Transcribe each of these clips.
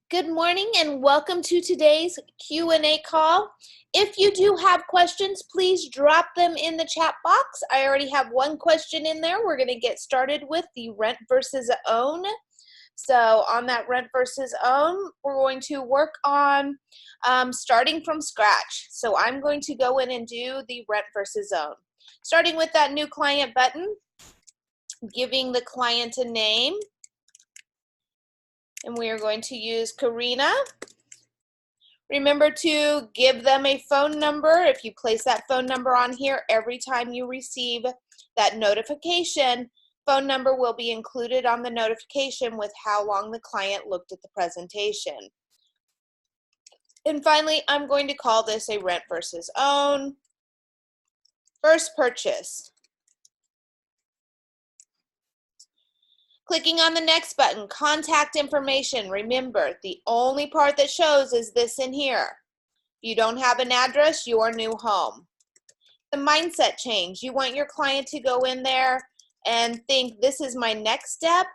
Good morning and welcome to today's Q&A call. If you do have questions, please drop them in the chat box. I already have one question in there. We're going to get started with the rent versus own. So on that rent versus own, we're going to work on starting from scratch. So I'm going to go in and do the rent versus own. Starting with that new client button, giving the client a name. And we are going to use Karina. Remember to give them a phone number. If you place that phone number on here, every time you receive that notification, phone number will be included on the notification with how long the client looked at the presentation. And finally, I'm going to call this a rent versus own. First purchase. Clicking on the next button, contact information. Remember, the only part that shows is this in here. If you don't have an address, your new home. The mindset change. You want your client to go in there and think, this is my next step,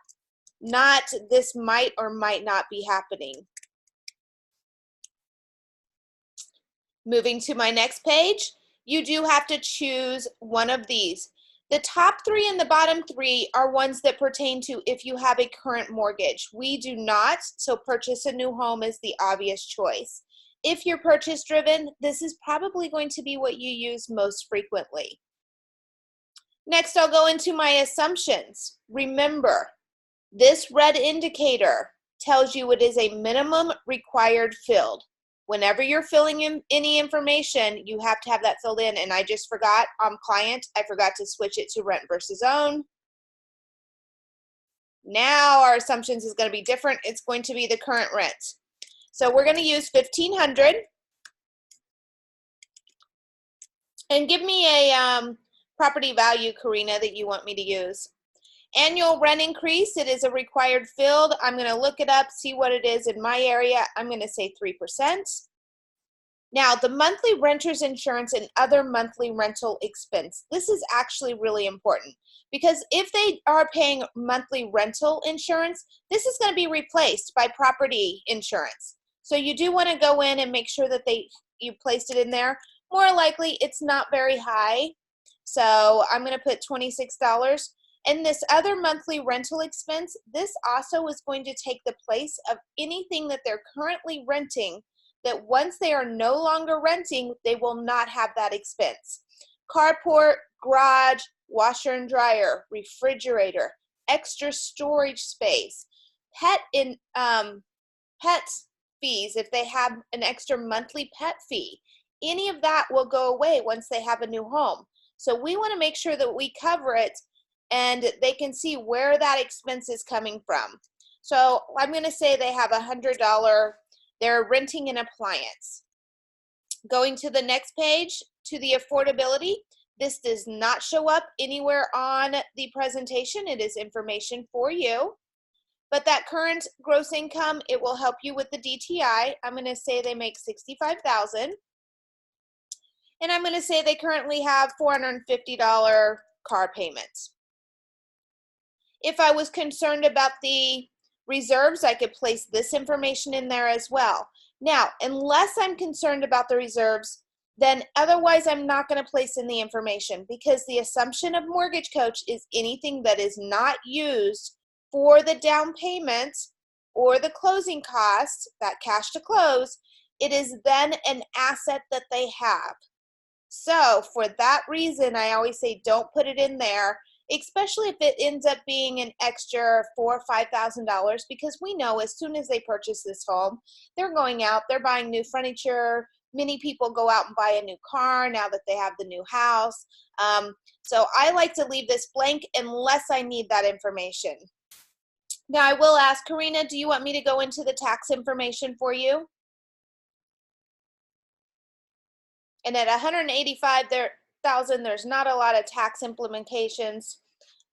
not this might or might not be happening. Moving to my next page, you do have to choose one of these. The top three and the bottom three are ones that pertain to if you have a current mortgage. We do not, so purchase a new home is the obvious choice. If you're purchase driven, this is probably going to be what you use most frequently. Next, I'll go into my assumptions. Remember, this red indicator tells you it is a minimum required field. Whenever you're filling in any information, you have to have that filled in. And I just forgot on client, I forgot to switch it to rent versus own. Now our assumptions is going to be different. It's going to be the current rent. So we're going to use $1,500. And give me a property value, Karina, that you want me to use. Annual rent increase, it is a required field. I'm going to look it up, see what it is in my area. I'm going to say 3%. Now, the monthly renter's insurance and other monthly rental expense. This is actually really important because if they are paying monthly rental insurance, this is going to be replaced by property insurance. So you do want to go in and make sure that you placed it in there. More likely, it's not very high. So I'm going to put $26. And this other monthly rental expense, this also is going to take the place of anything that they're currently renting, that once they are no longer renting, they will not have that expense. Carport, garage, washer and dryer, refrigerator, extra storage space, pet fees, if they have an extra monthly pet fee, any of that will go away once they have a new home. So we want to make sure that we cover it and they can see where that expense is coming from. So I'm going to say they have $100, they're renting an appliance. Going to the next page, to the affordability, this does not show up anywhere on the presentation. It is information for you. But that current gross income, it will help you with the DTI. I'm going to say they make $65,000. And I'm going to say they currently have $450 car payments. If I was concerned about the reserves, I could place this information in there as well. Now, unless I'm concerned about the reserves, then otherwise I'm not going to place in the information because the assumption of Mortgage Coach is anything that is not used for the down payment or the closing costs, that cash to close, it is then an asset that they have. So for that reason, I always say don't put it in there, especially if it ends up being an extra $4,000 or $5,000, because we know as soon as they purchase this home, they're going out, they're buying new furniture. Many people go out and buy a new car now that they have the new house. So I like to leave this blank unless I need that information. Now I will ask, Karina, do you want me to go into the tax information for you? And at $185,000, there's not a lot of tax implementations.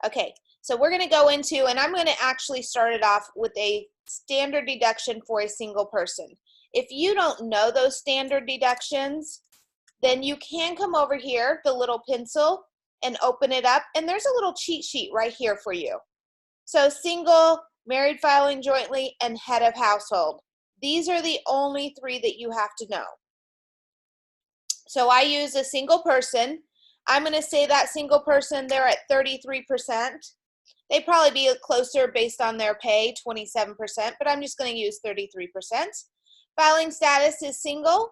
Okay, so we're going to go into, and I'm going to actually start it off with a standard deduction for a single person. If you don't know those standard deductions, then you can come over here, the little pencil, and open it up. And there's a little cheat sheet right here for you. So single, married filing jointly, and head of household. These are the only three that you have to know. So I use a single person. I'm going to say that single person, they're at 33%. They'd probably be closer based on their pay, 27%, but I'm just going to use 33%. Filing status is single.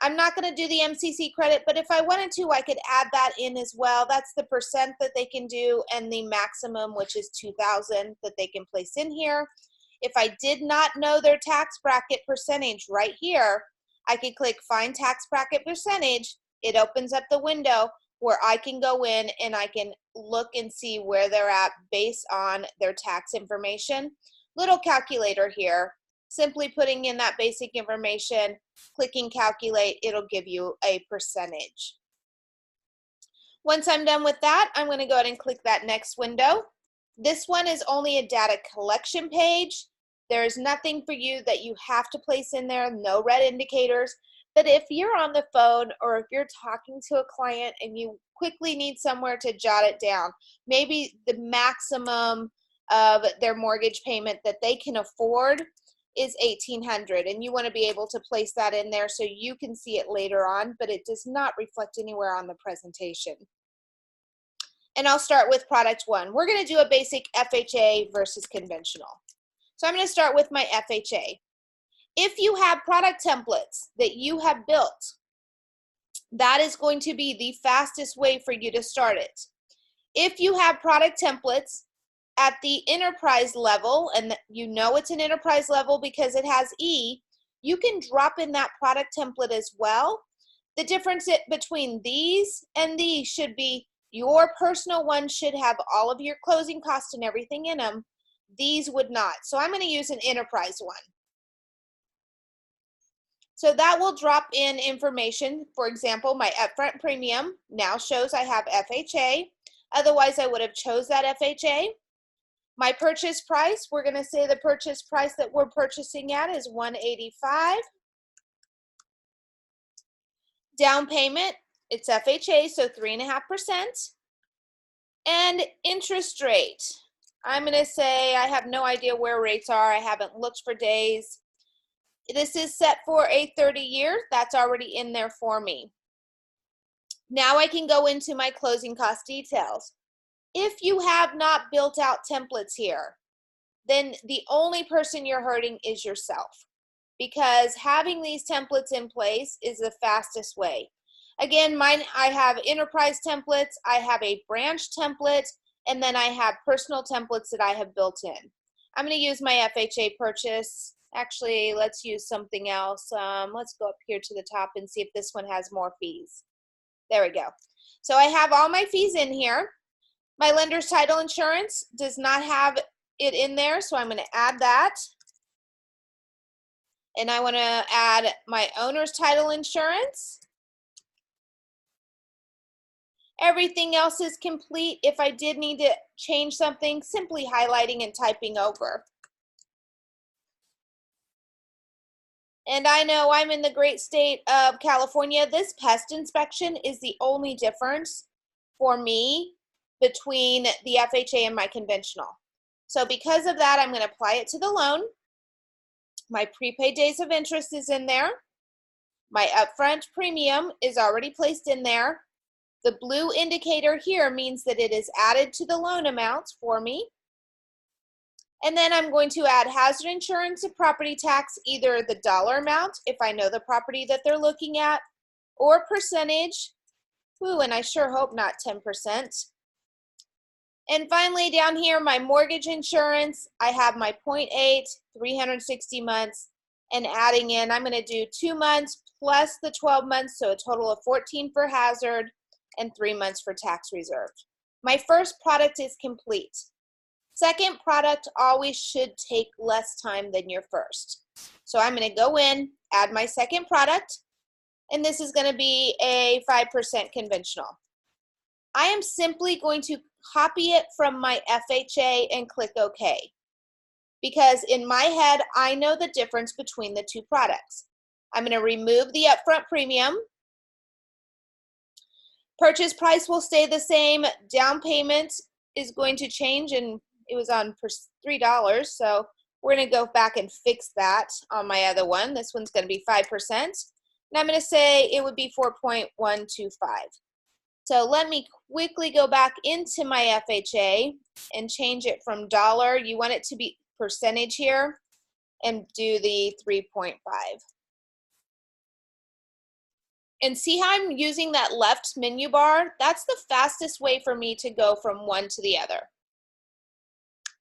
I'm not going to do the MCC credit, but if I wanted to, I could add that in as well. That's the percent that they can do and the maximum, which is 2,000 that they can place in here. If I did not know their tax bracket percentage right here, I could click Find Tax Bracket Percentage. It opens up the window where I can go in and I can look and see where they're at based on their tax information. Little calculator here. Simply putting in that basic information, clicking calculate, it'll give you a percentage. Once I'm done with that, I'm going to go ahead and click that next window. This one is only a data collection page. There's nothing for you that you have to place in there, no red indicators. But if you're on the phone or if you're talking to a client and you quickly need somewhere to jot it down, maybe the maximum of their mortgage payment that they can afford is $1,800, and you want to be able to place that in there so you can see it later on, but it does not reflect anywhere on the presentation. And I'll start with product one. We're going to do a basic FHA versus conventional. So I'm going to start with my FHA. If you have product templates that you have built, that is going to be the fastest way for you to start it. If you have product templates at the enterprise level, and you know it's an enterprise level because it has E, you can drop in that product template as well. The difference between these and these should be your personal one should have all of your closing costs and everything in them. These would not. So I'm going to use an enterprise one. So that will drop in information. For example, my upfront premium now shows I have FHA. Otherwise, I would have chose that FHA. My purchase price, we're going to say the purchase price that we're purchasing at is $185. Down payment, it's FHA, so 3.5%. And interest rate, I'm going to say I have no idea where rates are. I haven't looked for days. This is set for a 30-year. That's already in there for me. Now I can go into my closing cost details. If you have not built out templates here, then the only person you're hurting is yourself, because having these templates in place is the fastest way. Again, mine, I have enterprise templates, I have a branch template, and then I have personal templates that I have built in. I'm going to use my FHA purchase. Actually, let's use something else. Let's go up here to the top and see if this one has more fees. There we go. So I have all my fees in here. My lender's title insurance does not have it in there, so I'm going to add that. And I want to add my owner's title insurance. Everything else is complete. If I did need to change something, simply highlighting and typing over. And I know I'm in the great state of California. This pest inspection is the only difference for me between the FHA and my conventional. So because of that, I'm going to apply it to the loan. My prepaid days of interest is in there. My upfront premium is already placed in there. The blue indicator here means that it is added to the loan amounts for me. And then I'm going to add hazard insurance and property tax, either the dollar amount, if I know the property that they're looking at, or percentage. Ooh, and I sure hope not 10%. And finally, down here, my mortgage insurance, I have my 0.8, 360 months, and adding in, I'm going to do 2 months plus the 12 months, so a total of 14 for hazard and 3 months for tax reserve. My first product is complete. Second product always should take less time than your first. So I'm going to go in, add my second product, and this is going to be a 5% conventional. I am simply going to copy it from my FHA and click OK. Because in my head, I know the difference between the two products. I'm going to remove the upfront premium. Purchase price will stay the same. Down payment is going to change, and it was on $3, so We're going to go back and fix that on my other one. This one's going to be 5%. And I'm going to say it would be 4.125. So let me quickly go back into my FHA and change it from dollar. You want it to be percentage here, and do the 3.5. And see how I'm using that left menu bar? That's the fastest way for me to go from one to the other.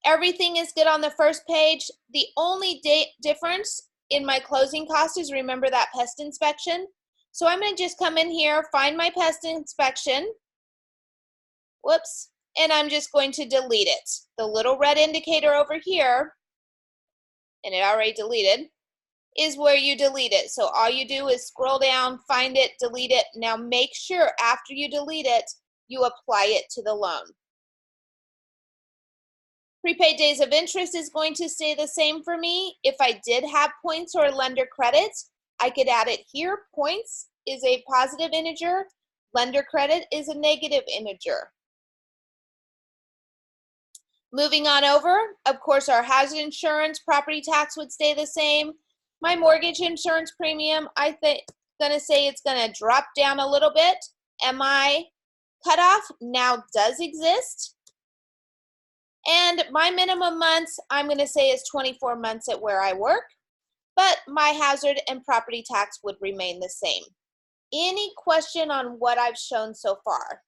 Everything is good on the first page. The only difference in my closing cost is, remember, that pest inspection. So I'm going to just come in here, find my pest inspection. Whoops. And I'm just going to delete it. The little red indicator over here, and it already deleted, is where you delete it. So all you do is scroll down, find it, delete it. Now make sure after you delete it, you apply it to the loan. Prepaid days of interest is going to stay the same for me. If I did have points or lender credits, I could add it here. Points is a positive integer. Lender credit is a negative integer. Moving on over, of course, our hazard insurance, property tax would stay the same. My mortgage insurance premium, I think, gonna say it's gonna drop down a little bit. MI cutoff now does exist. And my minimum months, I'm going to say, is 24 months at where I work, but my hazard and property tax would remain the same. Any question on what I've shown so far?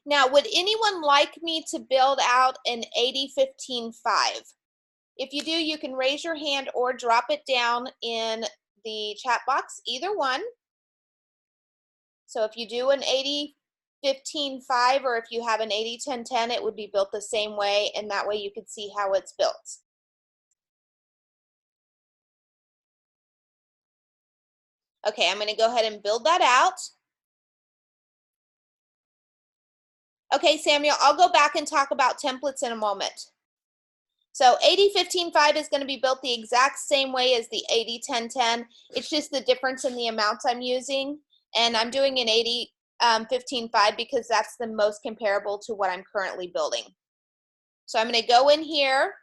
Now, would anyone like me to build out an 80-15-5? If you do, you can raise your hand or drop it down in the chat box, either one. So if you do an 80-15-5, or if you have an 80-10-10, it would be built the same way, and that way you could see how it's built. Okay, I'm going to go ahead and build that out. Okay, Samuel, I'll go back and talk about templates in a moment. So 80-15-5 is going to be built the exact same way as the 80-10-10. It's just the difference in the amounts I'm using. And I'm doing an 80-15-5 because that's the most comparable to what I'm currently building. So I'm going to go in here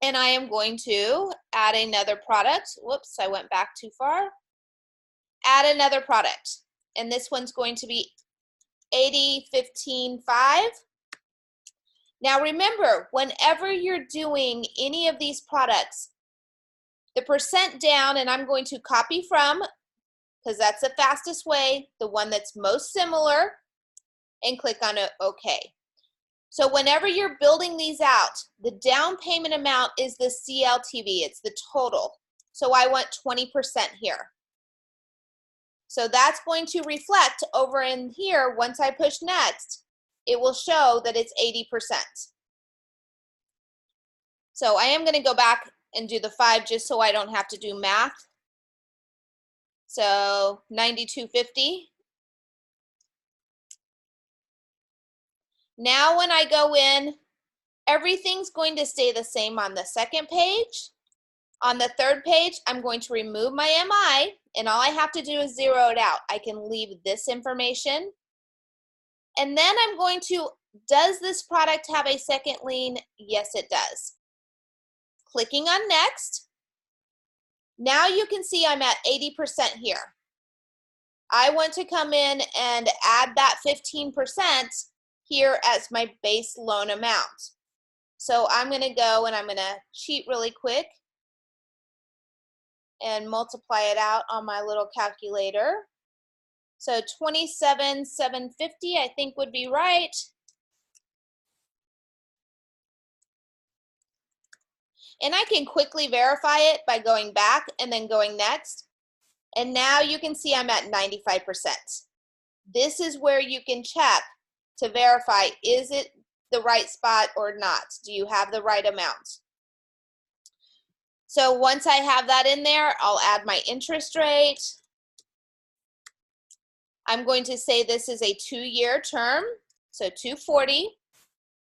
and I am going to add another product. Whoops, I went back too far. Add another product. And this one's going to be 80-15-5. Now remember, whenever you're doing any of these products, the percent down, and I'm going to copy from, because that's the fastest way, the one that's most similar, and click on OK. So whenever you're building these out, the down payment amount is the CLTV, it's the total. So I want 20% here. So that's going to reflect over in here. Once I push next, it will show that it's 80%. So I am going to go back and do the 5 just so I don't have to do math. So 92.50. Now when I go in, everything's going to stay the same on the second page. On the third page, I'm going to remove my MI, and all I have to do is zero it out. I can leave this information. And then I'm going to, does this product have a second lien? Yes, it does. Clicking on next. Now you can see I'm at 80% here. I want to come in and add that 15% here as my base loan amount. So I'm going to go and I'm going to cheat really quick and multiply it out on my little calculator. So 27,750 I think would be right. And I can quickly verify it by going back and then going next. And now you can see I'm at 95%. This is where you can check to verify, is it the right spot or not? Do you have the right amount? So once I have that in there, I'll add my interest rate. I'm going to say this is a 2-year term, so 240.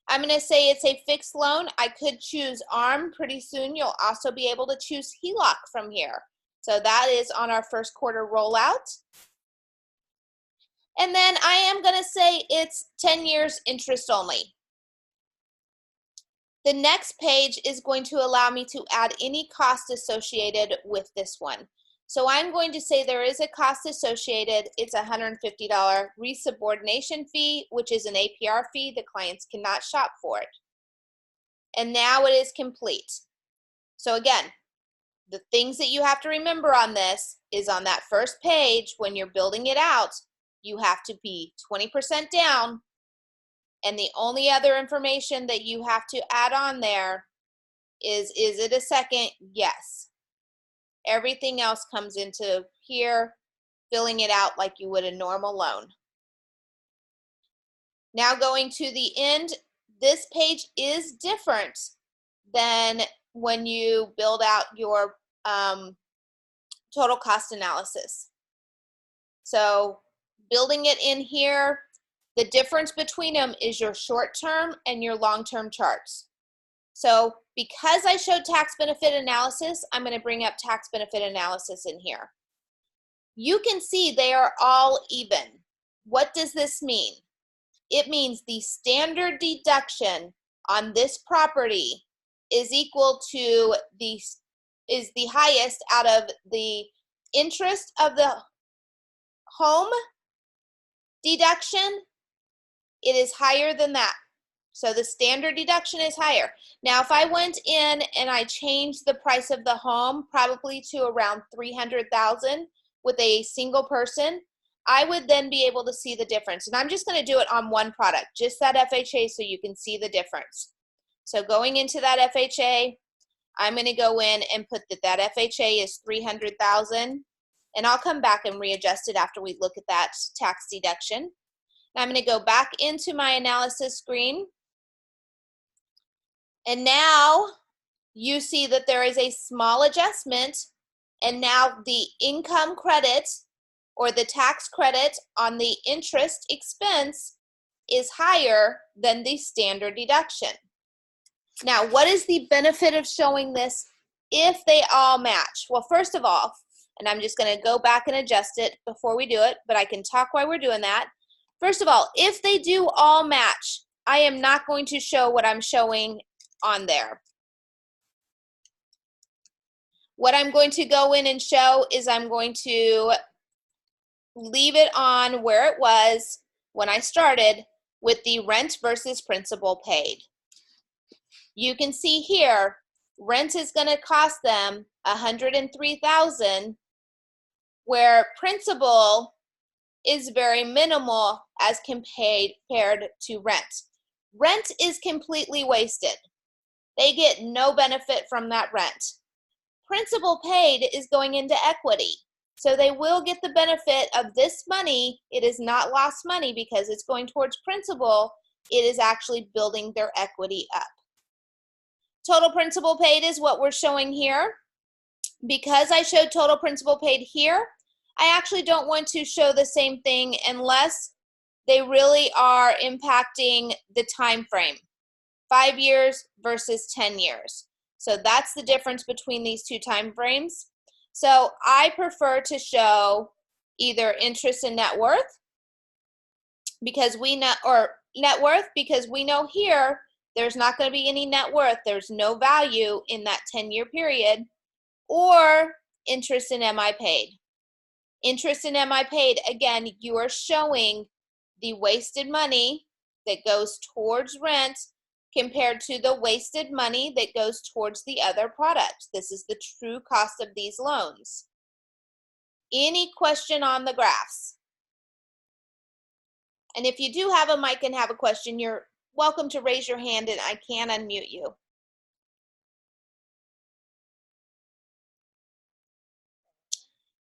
I'm going to say it's a fixed loan. I could choose ARM. Pretty soon you'll also be able to choose HELOC from here. So that is on our first quarter rollout. And then I am going to say it's 10 years interest only. The next page is going to allow me to add any cost associated with this one. So I'm going to say there is a cost associated. It's a $150 resubordination fee, which is an APR fee. The clients cannot shop for it. And now it is complete. So again, the things that you have to remember on this is on that first page, when you're building it out, you have to be 20% down. And the only other information that you have to add on there is it a second? Yes. Everything else comes into here, filling it out like you would a normal loan. Now going to the end, this page is different than when you build out your total cost analysis. So building it in here, the difference between them is your short-term and your long-term charts. So because I showed tax benefit analysis, I'm going to bring up tax benefit analysis in here. You can see they are all even. What does this mean? It means the standard deduction on this property is equal to the highest out of the interest of the home deduction. It is higher than that. So the standard deduction is higher. Now, if I went in and I changed the price of the home probably to around $300,000 with a single person, I would then be able to see the difference. And I'm just going to do it on one product, just that FHA, so you can see the difference. So going into that FHA, I'm going to go in and put that FHA is $300,000, and I'll come back and readjust it after we look at that tax deduction. I'm going to go back into my analysis screen. And now you see that there is a small adjustment, and now the income credit or the tax credit on the interest expense is higher than the standard deduction. Now, what is the benefit of showing this if they all match? Well, first of all, and I'm just going to go back and adjust it before we do it, but I can talk while we're doing that. First of all, if they do all match, I am not going to show what I'm showing on there. What I'm going to go in and show is I'm going to leave it on where it was when I started with the rent versus principal paid. You can see here, rent is going to cost them $103,000, where principal is very minimal as compared to rent. Rent is completely wasted. They get no benefit from that rent. Principal paid is going into equity. So they will get the benefit of this money. It is not lost money because it's going towards principal. It is actually building their equity up. Total principal paid is what we're showing here. Because I showed total principal paid here, I actually don't want to show the same thing unless they really are impacting the time frame, 5 years versus 10 years. So that's the difference between these two time frames. So I prefer to show either interest and net worth because we know, or net worth because we know here there's not going to be any net worth. There's no value in that 10-year period, or interest in MI paid. Interest in MI paid, again, you are showing the wasted money that goes towards rent compared to the wasted money that goes towards the other product. This is the true cost of these loans. Any question on the graphs? And if you do have a mic and have a question, you're welcome to raise your hand and I can unmute you.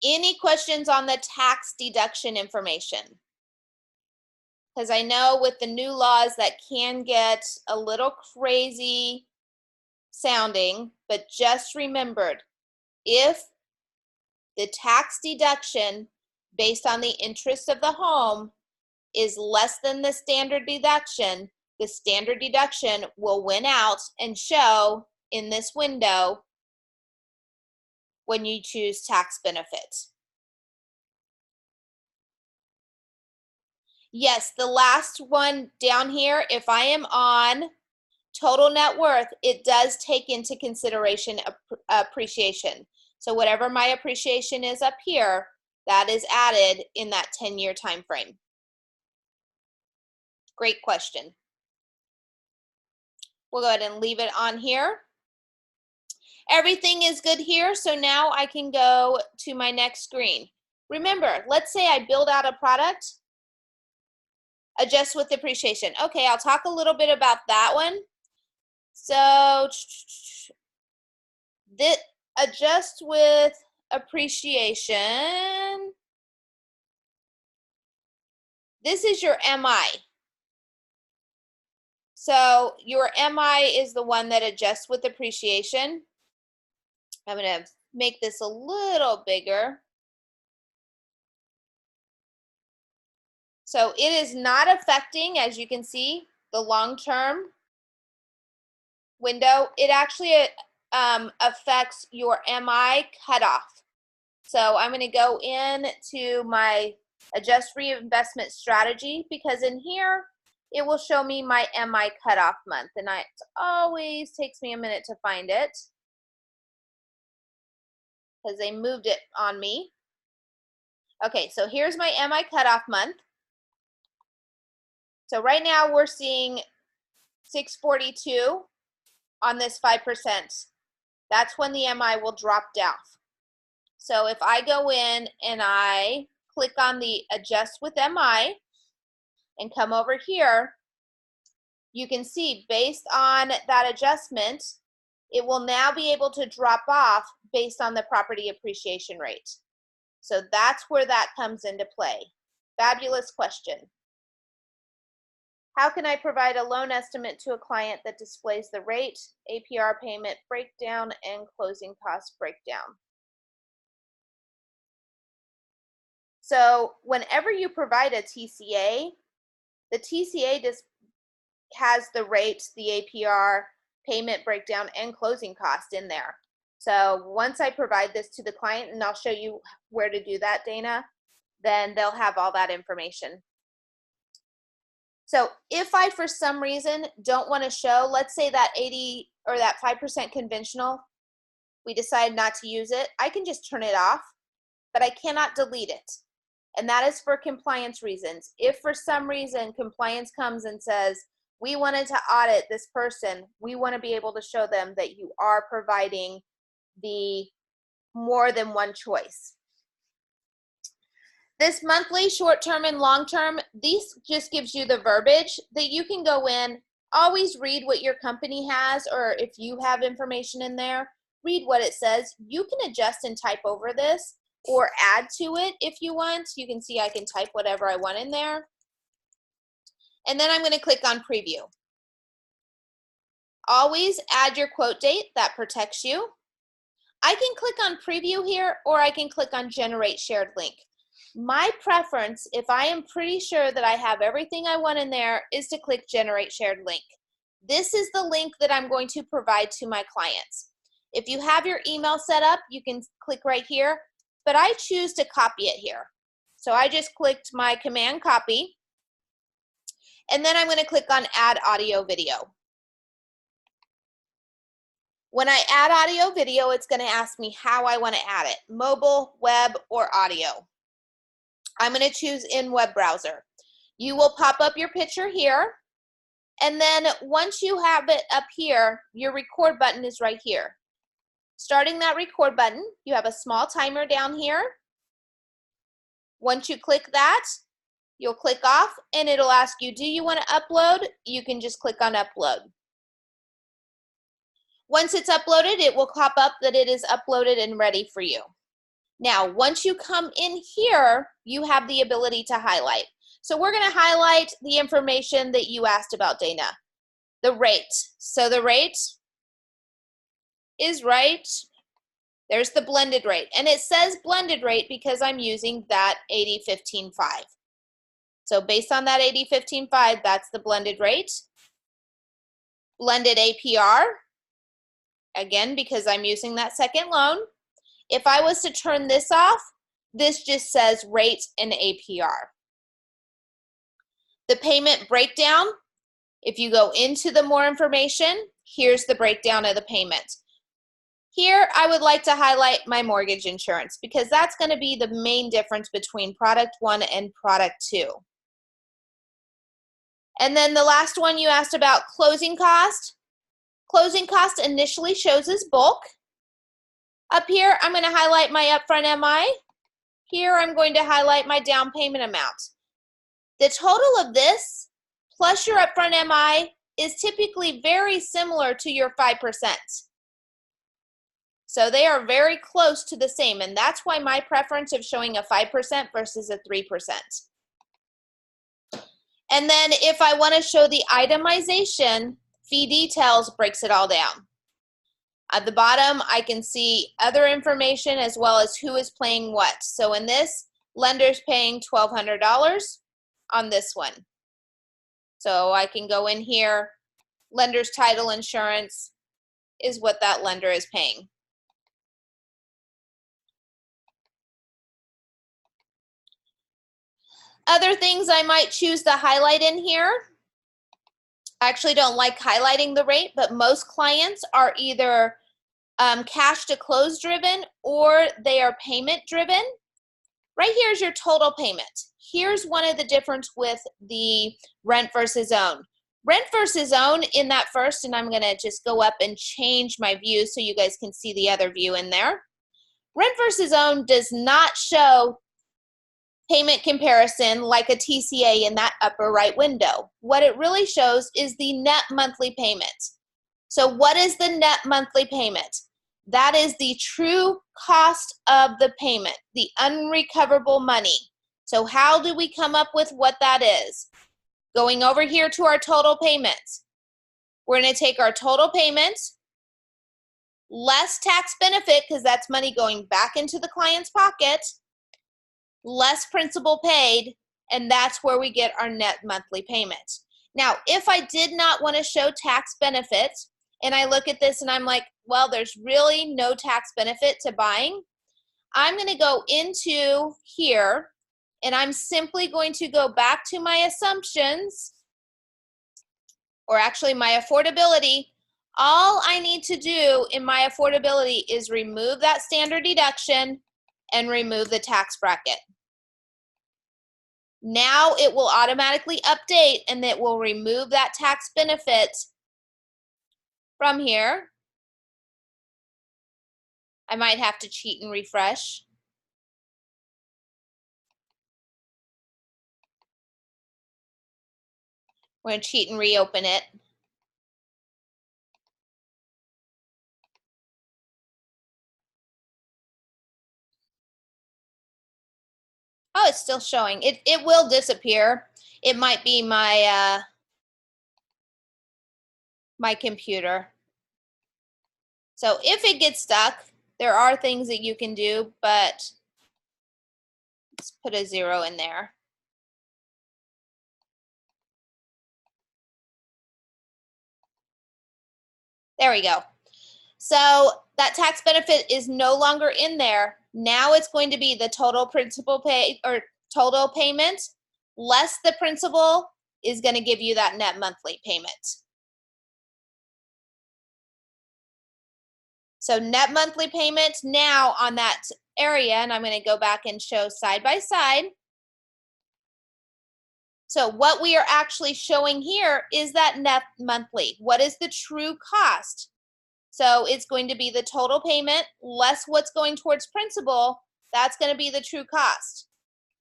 Any questions on the tax deduction information? Because I know with the new laws that can get a little crazy sounding, but just remembered, if the tax deduction based on the interest of the home is less than the standard deduction will win out and show in this window when you choose tax benefit. Yes, the last one down here, if I am on total net worth, it does take into consideration appreciation. So whatever my appreciation is up here, that is added in that 10-year time frame. Great question. We'll go ahead and leave it on here. Everything is good here, so now I can go to my next screen. Remember, let's say I build out a product, adjust with appreciation. Okay, I'll talk a little bit about that one. So, this adjust with appreciation. This is your MI. So your MI is the one that adjusts with appreciation. I'm going to make this a little bigger. So it is not affecting, as you can see, the long-term window. It actually affects your MI cutoff. So I'm going to go into my adjust reinvestment strategy, because in here it will show me my MI cutoff month, and it always takes me a minute to find it because they moved it on me. Okay, so here's my MI cutoff month. So right now we're seeing 642 on this 5%. That's when the MI will drop down. So if I go in and I click on the adjust with MI and come over here, you can see based on that adjustment, it will now be able to drop off based on the property appreciation rate. So that's where that comes into play. Fabulous question. How can I provide a loan estimate to a client that displays the rate, APR payment breakdown, and closing cost breakdown? So whenever you provide a TCA, the TCA just has the rate, the APR, payment breakdown, and closing cost in there. So once I provide this to the client, and I'll show you where to do that, Dana, then they'll have all that information. So if I, for some reason, don't want to show, let's say that 80 or that 5% conventional, we decide not to use it, I can just turn it off, but I cannot delete it. And that is for compliance reasons. If for some reason compliance comes and says, we wanted to audit this person, we want to be able to show them that you are providing the more than one choice. This monthly, short-term, and long-term, these just gives you the verbiage that you can go in, always read what your company has, or if you have information in there, read what it says. You can adjust and type over this or add to it if you want. You can see I can type whatever I want in there. And then I'm going to click on preview. Always add your quote date, that protects you. I can click on preview here, or I can click on generate shared link. My preference, if I am pretty sure that I have everything I want in there, is to click generate shared link. This is the link that I'm going to provide to my clients. If you have your email set up, you can click right here, but I choose to copy it here. So I just clicked my command copy, and then I'm going to click on add audio video. When I add audio video, it's going to ask me how I want to add it, mobile, web, or audio. I'm going to choose in web browser. You will pop up your picture here, and then once you have it up here, your record button is right here. Starting that record button, you have a small timer down here. Once you click that, you'll click off, and it'll ask you, do you want to upload? You can just click on upload. Once it's uploaded, it will pop up that it is uploaded and ready for you. Now, once you come in here, you have the ability to highlight. So we're going to highlight the information that you asked about, Dana. The rate. So the rate is right. There's the blended rate. And it says blended rate because I'm using that 80-15-5. So based on that 80-15-5, that's the blended rate. Blended APR, again, because I'm using that second loan. If I was to turn this off, this just says rate and APR. The payment breakdown, if you go into the more information, here's the breakdown of the payment. Here, I would like to highlight my mortgage insurance because that's going to be the main difference between product 1 and product 2. And then the last one you asked about closing cost. Closing cost initially shows as bulk. Up here, I'm going to highlight my upfront MI. Here, I'm going to highlight my down payment amount. The total of this plus your upfront MI is typically very similar to your 5%. So they are very close to the same, and that's why my preference of showing a 5% versus a 3%. And then if I want to show the itemization, fee details breaks it all down. At the bottom, I can see other information as well as who is paying what. So in this, lender's paying $1,200 on this one. So I can go in here, lender's title insurance is what that lender is paying. Other things I might choose to highlight in here. I actually don't like highlighting the rate, but most clients are either cash to close driven or they are payment driven. Right here is your total payment. Here's one of the difference with the rent versus own. Rent versus own in that first, and I'm gonna just go up and change my view so you guys can see the other view in there. Rent versus own does not show payment comparison like a TCA in that upper right window. What it really shows is the net monthly payment. So what is the net monthly payment? That is the true cost of the payment, the unrecoverable money. So how do we come up with what that is? Going over here to our total payments. We're going to take our total payments, less tax benefit, because that's money going back into the client's pocket, less principal paid, and that's where we get our net monthly payment. Now, if I did not want to show tax benefits, and I look at this and I'm like, well, there's really no tax benefit to buying, I'm going to go into here, and I'm simply going to go back to my assumptions, or actually my affordability. All I need to do in my affordability is remove that standard deduction and remove the tax bracket. Now it will automatically update and it will remove that tax benefit from here. I might have to cheat and refresh. We're going to cheat and reopen it. Oh, it's still showing. It will disappear. It might be my my computer. So if it gets stuck, there are things that you can do, but let's put a 0 in there. There we go. So that tax benefit is no longer in there. Now it's going to be the total principal pay or total payment less the principal is going to give you that net monthly payment. So net monthly payment now on that area, and I'm going to go back and show side by side. So what we are actually showing here is that net monthly. What is the true cost? So it's going to be the total payment less what's going towards principal. That's going to be the true cost.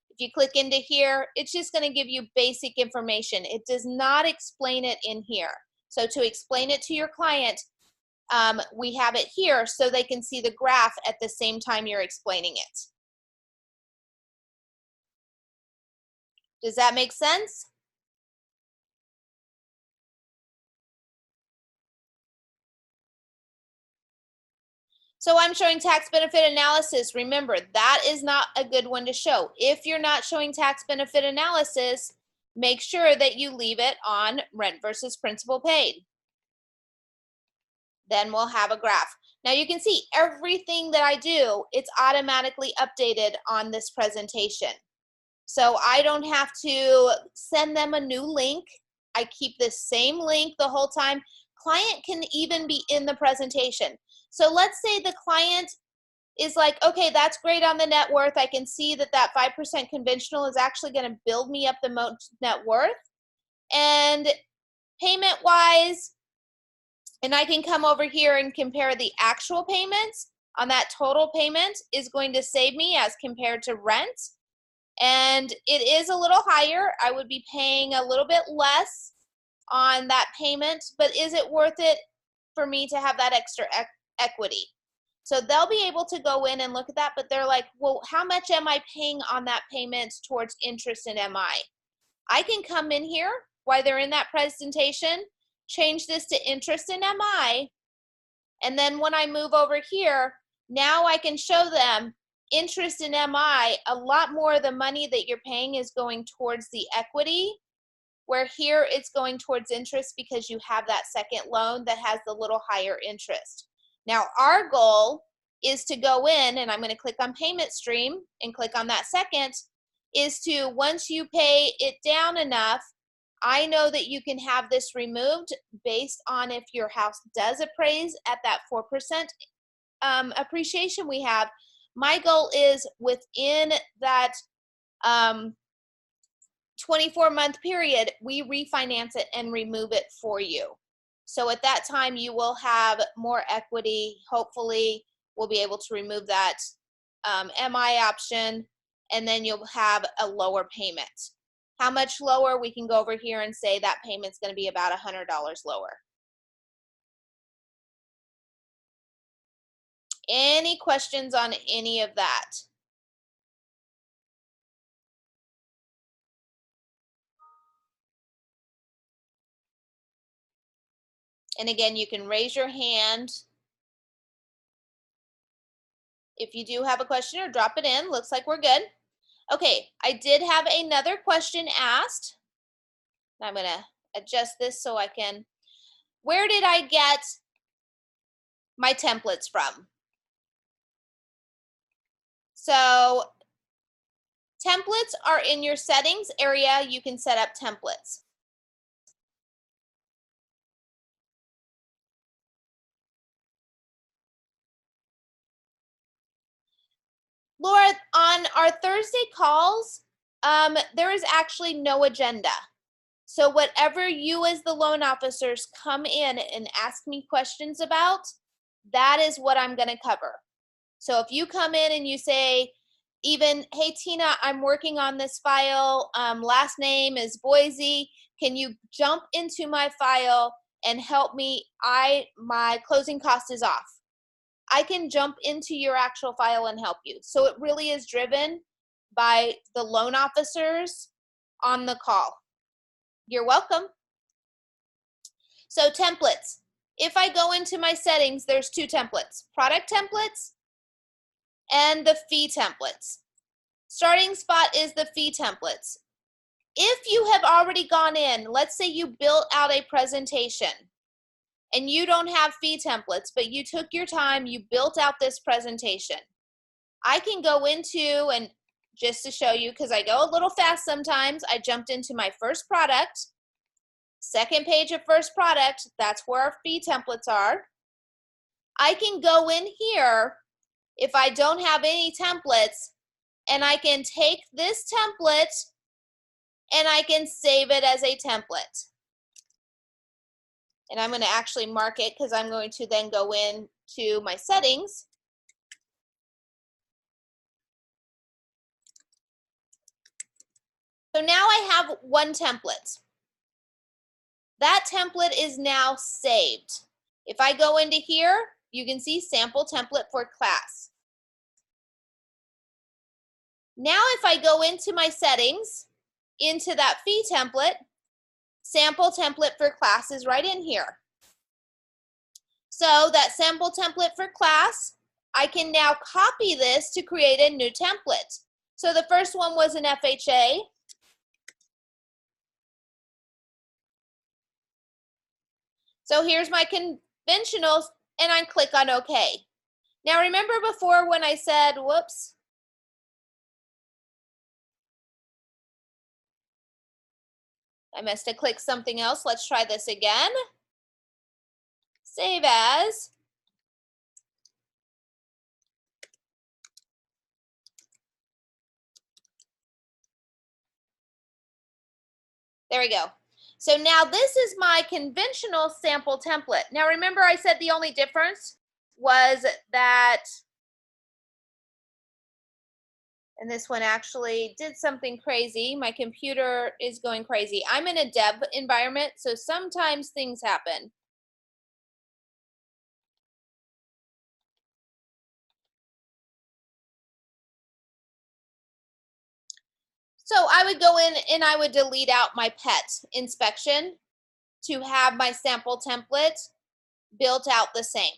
If you click into here, it's just going to give you basic information. It does not explain it in here. So to explain it to your client, we have it here so they can see the graph at the same time you're explaining it. Does that make sense? So I'm showing tax benefit analysis. Remember, that is not a good one to show. If you're not showing tax benefit analysis, make sure that you leave it on rent versus principal paid. Then we'll have a graph. Now you can see everything that I do, it's automatically updated on this presentation. So I don't have to send them a new link. I keep the same link the whole time. Client can even be in the presentation. So let's say the client is like, okay, that's great on the net worth. I can see that that 5% conventional is actually going to build me up the most net worth. And payment wise, and I can come over here and compare the actual payments on that total payment is going to save me as compared to rent. And it is a little higher. I would be paying a little bit less on that payment, but is it worth it for me to have that extra equity? So they'll be able to go in and look at that, but they're like, well, how much am I paying on that payment towards interest in MI? I can come in here while they're in that presentation, change this to interest in MI, and then when I move over here, now I can show them interest in MI, a lot more of the money that you're paying is going towards the equity, where here it's going towards interest because you have that second loan that has the little higher interest. Now our goal is to go in, and I'm going to click on payment stream and click on that second, is to, once you pay it down enough, I know that you can have this removed based on if your house does appraise at that 4% appreciation we have. My goal is within that 24-month period, we refinance it and remove it for you. So at that time, you will have more equity. Hopefully, we'll be able to remove that MI option, and then you'll have a lower payment. How much lower? We can go over here and say that payment's going to be about $100 lower. Any questions on any of that? And again, you can raise your hand if you do have a question, or drop it in. Looks like we're good. Okay, I did have another question asked. I'm going to adjust this so I can. Where did I get my templates from? So templates are in your settings area. You can set up templates. Laura, on our Thursday calls, there is actually no agenda. So whatever you as the loan officers come in and ask me questions about, that is what I'm going to cover. So if you come in and you say, even, hey, Tina, I'm working on this file. Last name is Boise. Can you jump into my file and help me? My closing cost is off. I can jump into your actual file and help you. So it really is driven by the loan officers on the call. You're welcome. So templates. If I go into my settings, there's two templates, product templates and the fee templates. Starting spot is the fee templates. If you have already gone in, let's say you built out a presentation and you don't have fee templates, but you took your time, you built out this presentation. I can go into, and just to show you, because I go a little fast sometimes, I jumped into my first product, second page of first product, that's where our fee templates are. I can go in here if I don't have any templates, and I can take this template and I can save it as a template. And I'm going to actually mark it because I'm going to then go in to my settings. So now I have one template. That template is now saved. If I go into here, you can see sample template for class. Now if I go into my settings, into that fee template, sample template for class is right in here. So that sample template for class, I can now copy this to create a new template. So the first one was an FHA. So here's my conventionals, and I click on OK. Now remember before when I said, whoops, I must have clicked something else. Let's try this again. Save as. There we go. So now this is my conventional sample template. Now remember I said the only difference was that, and this one actually did something crazy. My computer is going crazy. I'm in a dev environment, so sometimes things happen. So I would go in and I would delete out my pet inspection to have my sample template built out the same.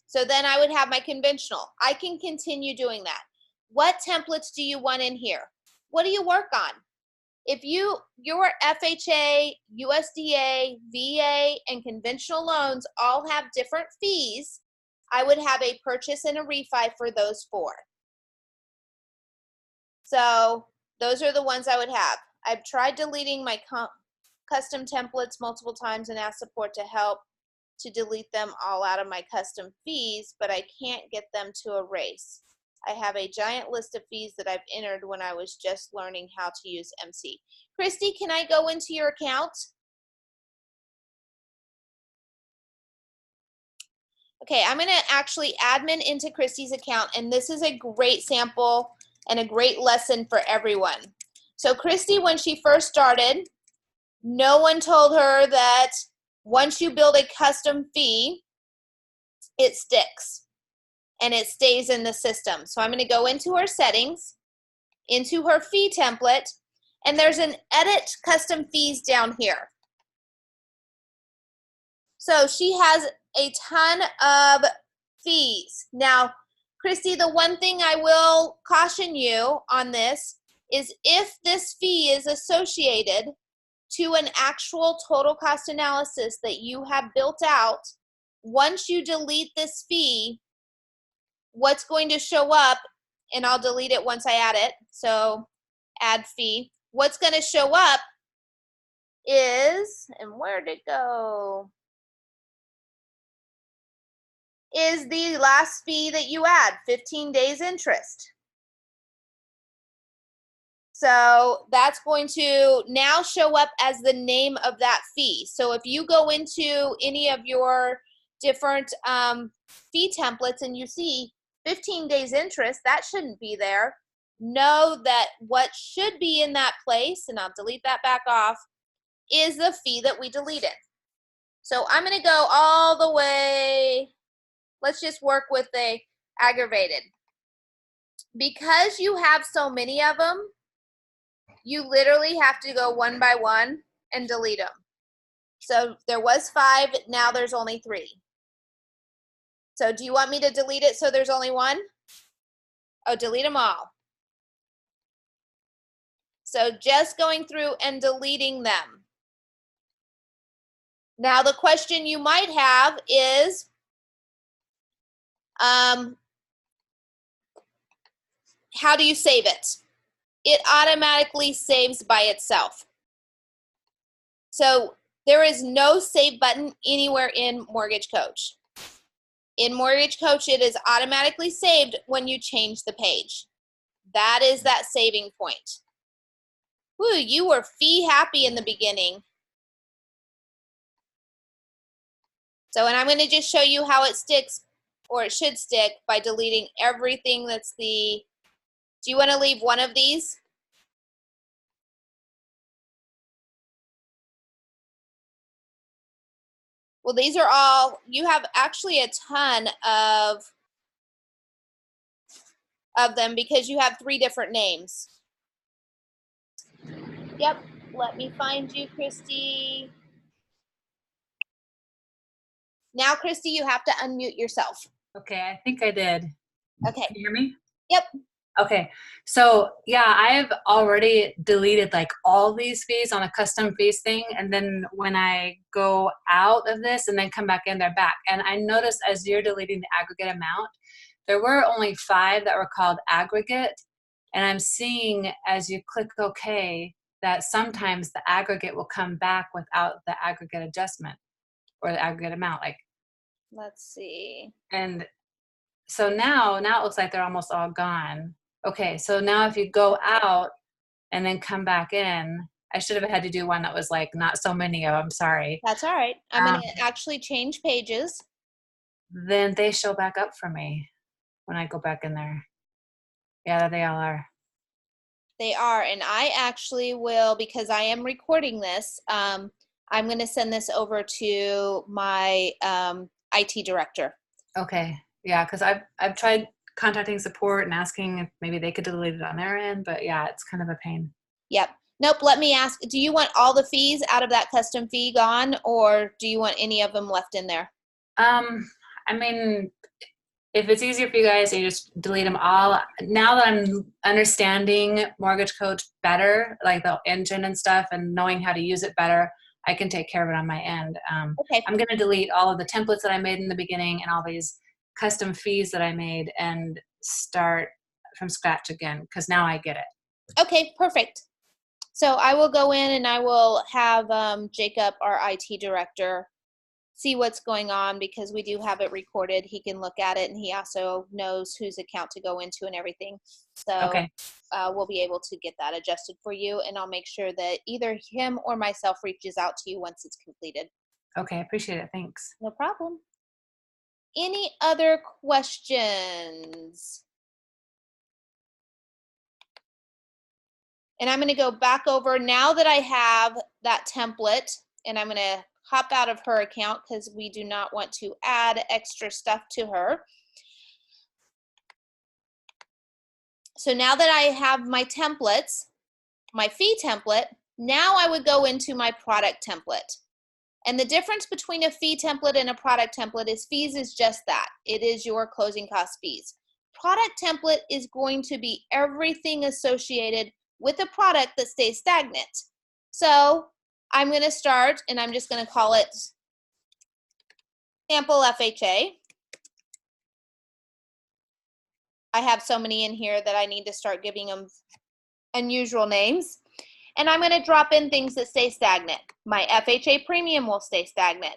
So then I would have my conventional. I can continue doing that. What templates do you want in here? What do you work on? If your FHA, USDA, VA, and conventional loans all have different fees, I would have a purchase and a refi for those 4. So those are the ones I would have. I've tried deleting my custom templates multiple times and asked support to help to delete them all out of my custom fees, but I can't get them to erase. I have a giant list of fees that I've entered when I was just learning how to use MC. Christy, can I go into your account? Okay, I'm going to actually admin into Christy's account, and this is a great sample and a great lesson for everyone. So Christy, when she first started, no one told her that once you build a custom fee, it sticks and it stays in the system. So I'm going to go into her settings, into her fee template, and there's an edit custom fees down here. So she has a ton of fees. Now, Christy, the one thing I will caution you on this is if this fee is associated to an actual total cost analysis that you have built out, once you delete this fee, what's going to show up, and I'll delete it once I add it, so add fee. What's going to show up is, and where'd it go? Is the last fee that you add, 15 days interest. So that's going to now show up as the name of that fee. So if you go into any of your different fee templates and you see 15 days interest, that shouldn't be there. Know that what should be in that place, and I'll delete that back off, is the fee that we deleted. So I'm going to go all the way. Let's just work with the aggravated. Because you have so many of them, you literally have to go one by one and delete them. So there was 5, now there's only 3. So do you want me to delete it so there's only 1? Oh, delete them all. So just going through and deleting them. Now the question you might have is, how do you save it? It automatically saves by itself. So there is no save button anywhere in Mortgage Coach. In Mortgage Coach, it is automatically saved when you change the page. That is that saving point. Woo, you were fee happy in the beginning. So, and I'm going to just show you how it sticks, or it should stick, by deleting everything that's the, do you want to leave one of these? Well, these are all, you have actually a ton of them because you have 3 different names. Yep, let me find you, Christy. Now, Christy, you have to unmute yourself. Okay, I think I did. Okay. Can you hear me? Yep. Okay, so yeah, I've already deleted like all these fees on a custom fees thing, and then when I go out of this and then come back in, they're back. And I noticed as you're deleting the aggregate amount, there were only 5 that were called aggregate, and I'm seeing as you click OK, that sometimes the aggregate will come back without the aggregate adjustment or the aggregate amount. Like, let's see. and so now it looks like they're almost all gone. Okay, so now if you go out and then come back in, I should have had to do one that was like not so many of them, sorry. That's all right. I'm going to actually change pages. Then they show back up for me when I go back in there. Yeah, there they all are. They are, and I actually will, because I am recording this, I'm going to send this over to my IT director. Okay, yeah, because I've tried contacting support and asking if maybe they could delete it on their end, but yeah, it's kind of a pain. Yep. Nope, let me ask, do you want all the fees out of that custom fee gone, or do you want any of them left in there? I mean, if it's easier for you guys, you just delete them all. Now that I'm understanding Mortgage Coach better, like the engine and stuff, and knowing how to use it better, I can take care of it on my end. Okay. I'm going to delete all of the templates that I made in the beginning and all these custom fees that I made and start from scratch again, because now I get it. Okay, perfect. So I will go in and I will have Jacob, our IT director, see what's going on, because we do have it recorded. He can look at it, and he also knows whose account to go into and everything. So Okay. We'll be able to get that adjusted for you, and I'll make sure that either him or myself reaches out to you once it's completed. Okay, I appreciate it. Thanks. No problem. Any other questions? And I'm going to go back over now that I have that template, and I'm going to hop out of her account because we do not want to add extra stuff to her. So now that I have my templates, my fee template, now I would go into my product template. And the difference between a fee template and a product template is fees is just that. It is your closing cost fees. Product template is going to be everything associated with a product that stays stagnant. So I'm going to start, and I'm just going to call it sample FHA. I have so many in here that I need to start giving them unusual names. And I'm going to drop in things that stay stagnant. My FHA premium will stay stagnant.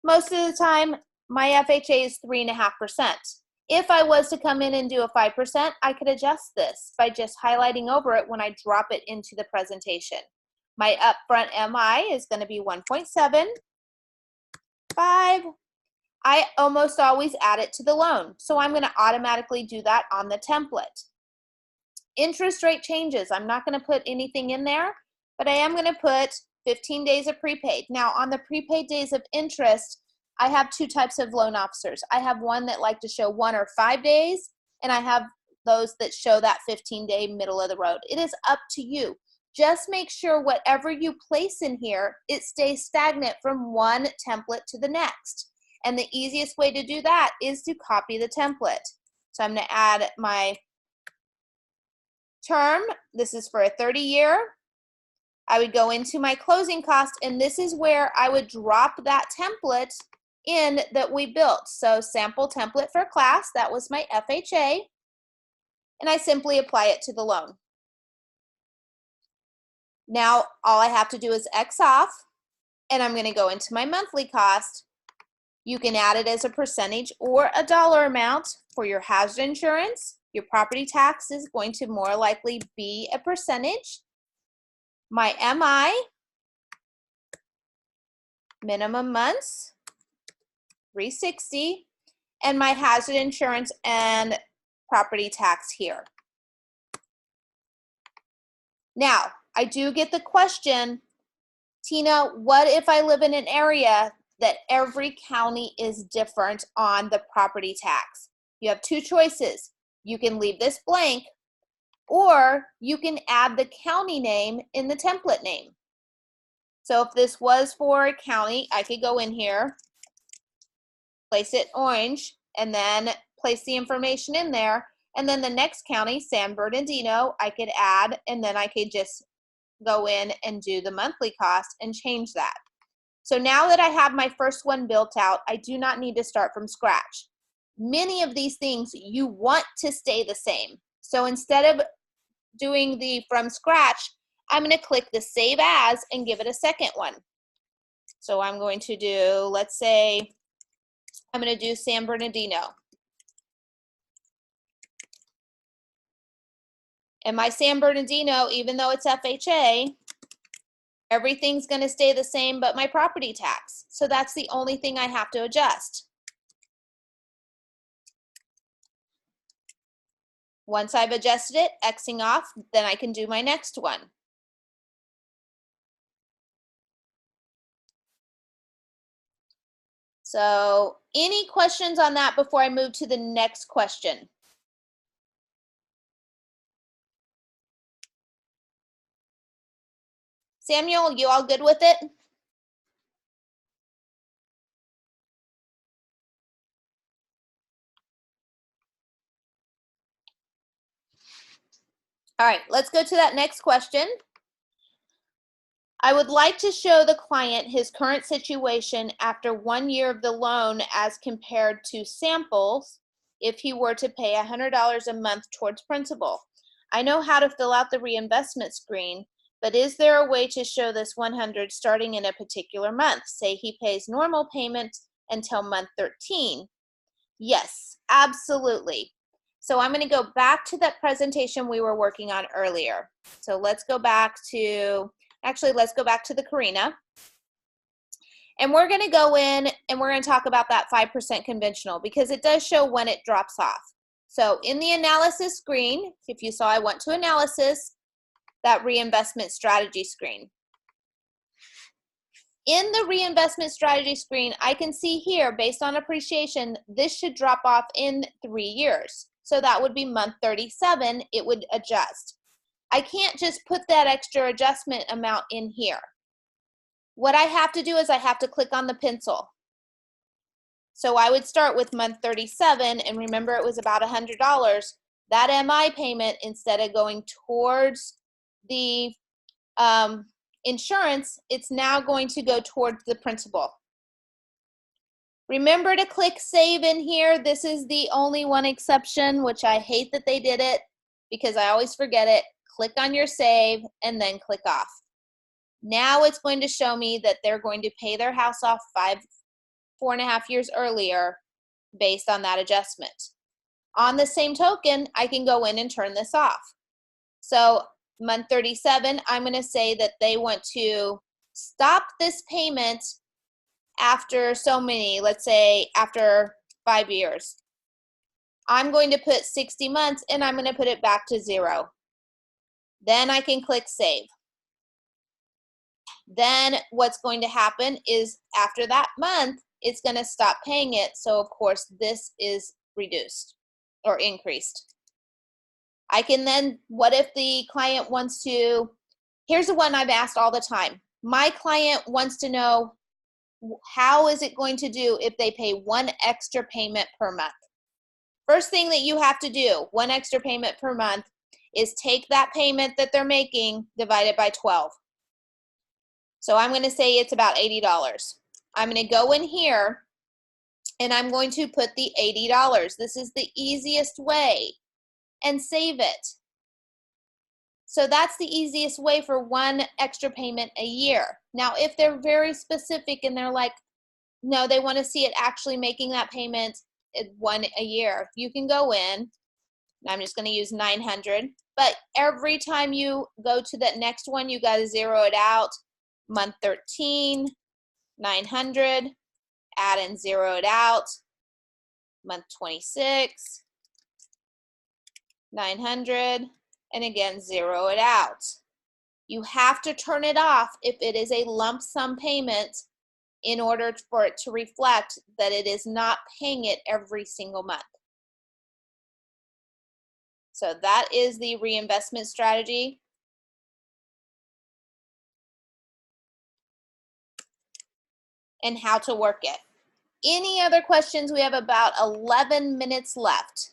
Most of the time, my FHA is 3.5%. If I was to come in and do a 5%, I could adjust this by just highlighting over it when I drop it into the presentation. My upfront MI is going to be 1.75. I almost always add it to the loan, so I'm going to automatically do that on the template. Interest rate changes, I'm not going to put anything in there, but I am going to put 15 days of prepaid. Now, on the prepaid days of interest, I have two types of loan officers. I have one that like to show 1 or 5 days, and I have those that show that 15-day middle of the road. It is up to you. Just make sure whatever you place in here, it stays stagnant from one template to the next. And the easiest way to do that is to copy the template. So I'm going to add my term. This is for a 30-year. I would go into my closing cost, and this is where I would drop that template in that we built. So sample template for class, that was my FHA, and I simply apply it to the loan. Now all I have to do is X off, and I'm going to go into my monthly cost. You can add it as a percentage or a dollar amount for your hazard insurance. Your property tax is going to more likely be a percentage. My MI, minimum months, 360, and my hazard insurance and property tax here. Now, I do get the question, Tina, what if I live in an area that every county is different on the property tax? You have two choices. You can leave this blank, or you can add the county name in the template name. So if this was for a county, I could go in here, place it orange, and then place the information in there. And then the next county, San Bernardino, I could add, and then I could just go in and do the monthly cost and change that. So now that I have my first one built out, I do not need to start from scratch. Many of these things you want to stay the same. So instead of doing the from scratch, I'm going to click the Save As and give it a second one. So I'm going to do, let's say, I'm going to do San Bernardino. And my San Bernardino, even though it's FHA, everything's going to stay the same but my property tax. So that's the only thing I have to adjust. Once I've adjusted it, Xing off, then I can do my next one. So any questions on that before I move to the next question? Samuel, you all good with it? All right, let's go to that next question. I would like to show the client his current situation after 1 year of the loan as compared to samples if he were to pay $100 a month towards principal. I know how to fill out the reinvestment screen, but is there a way to show this 100 starting in a particular month? Say he pays normal payment until month 13. Yes, absolutely. So I'm going to go back to that presentation we were working on earlier. So let's go back to, actually, let's go back to the Karina. And we're going to go in and we're going to talk about that 5% conventional because it does show when it drops off. So in the analysis screen, if you saw I went to analysis, that reinvestment strategy screen. In the reinvestment strategy screen, I can see here, based on appreciation, this should drop off in 3 years. So that would be month 37, it would adjust. I can't just put that extra adjustment amount in here. What I have to do is I have to click on the pencil. So I would start with month 37, and remember it was about $100. That MI payment, instead of going towards the insurance, it's now going to go towards the principal. Remember to click save in here. This is the only one exception, which I hate that they did it because I always forget it. Click on your save and then click off. Now it's going to show me that they're going to pay their house off 4.5 years earlier based on that adjustment. On the same token, I can go in and turn this off. So month 37, I'm going to say that they want to stop this payment after so many, let's say after 5 years. I'm going to put 60 months and I'm going to put it back to 0. Then I can click save. Then what's going to happen is after that month, it's going to stop paying it. So of course this is reduced or increased. I can then, what if the client wants to, here's the one I've asked all the time. My client wants to know, how is it going to do if they pay 1 extra payment per month? First thing that you have to do, 1 extra payment per month, is take that payment that they're making, divide it by 12. So I'm going to say it's about $80. I'm going to go in here and I'm going to put the $80. This is the easiest way, and save it. So that's the easiest way for 1 extra payment a year. Now, if they're very specific and they're like, no, they want to see it actually making that payment 1 a year, you can go in. I'm just going to use 900. But every time you go to that next one, you got to zero it out. Month 13, 900, add and zero it out. Month 26, 900, and again, zero it out. You have to turn it off if it is a lump sum payment in order for it to reflect that it is not paying it every single month. So that is the reinvestment strategy. And how to work it. Any other questions? We have about 11 minutes left.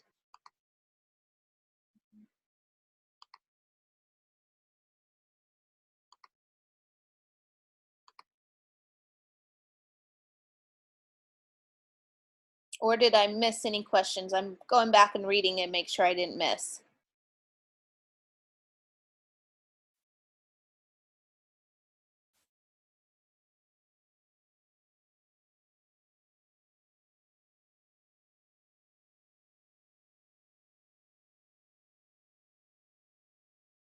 Or did I miss any questions? I'm going back and reading and make sure I didn't miss.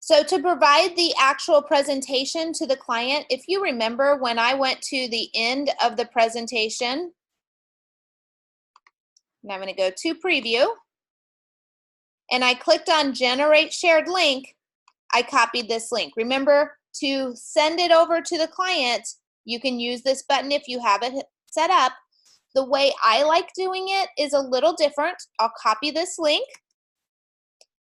So to provide the actual presentation to the client, if you remember when I went to the end of the presentation, and I'm going to go to preview, and I clicked on generate shared link, I copied this link. Remember, to send it over to the client, you can use this button if you have it set up. The way I like doing it is a little different. I'll copy this link,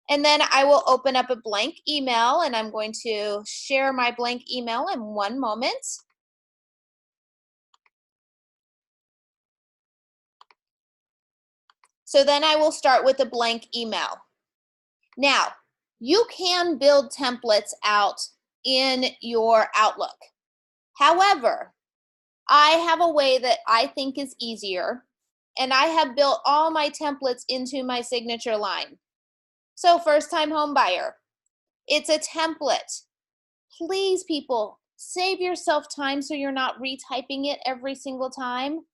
and then I will open up a blank email, and I'm going to share my blank email in one moment. So then I will start with a blank email. Now, you can build templates out in your Outlook. However, I have a way that I think is easier, and I have built all my templates into my signature line. So first time home buyer, it's a template. Please, people, save yourself time so you're not retyping it every single time.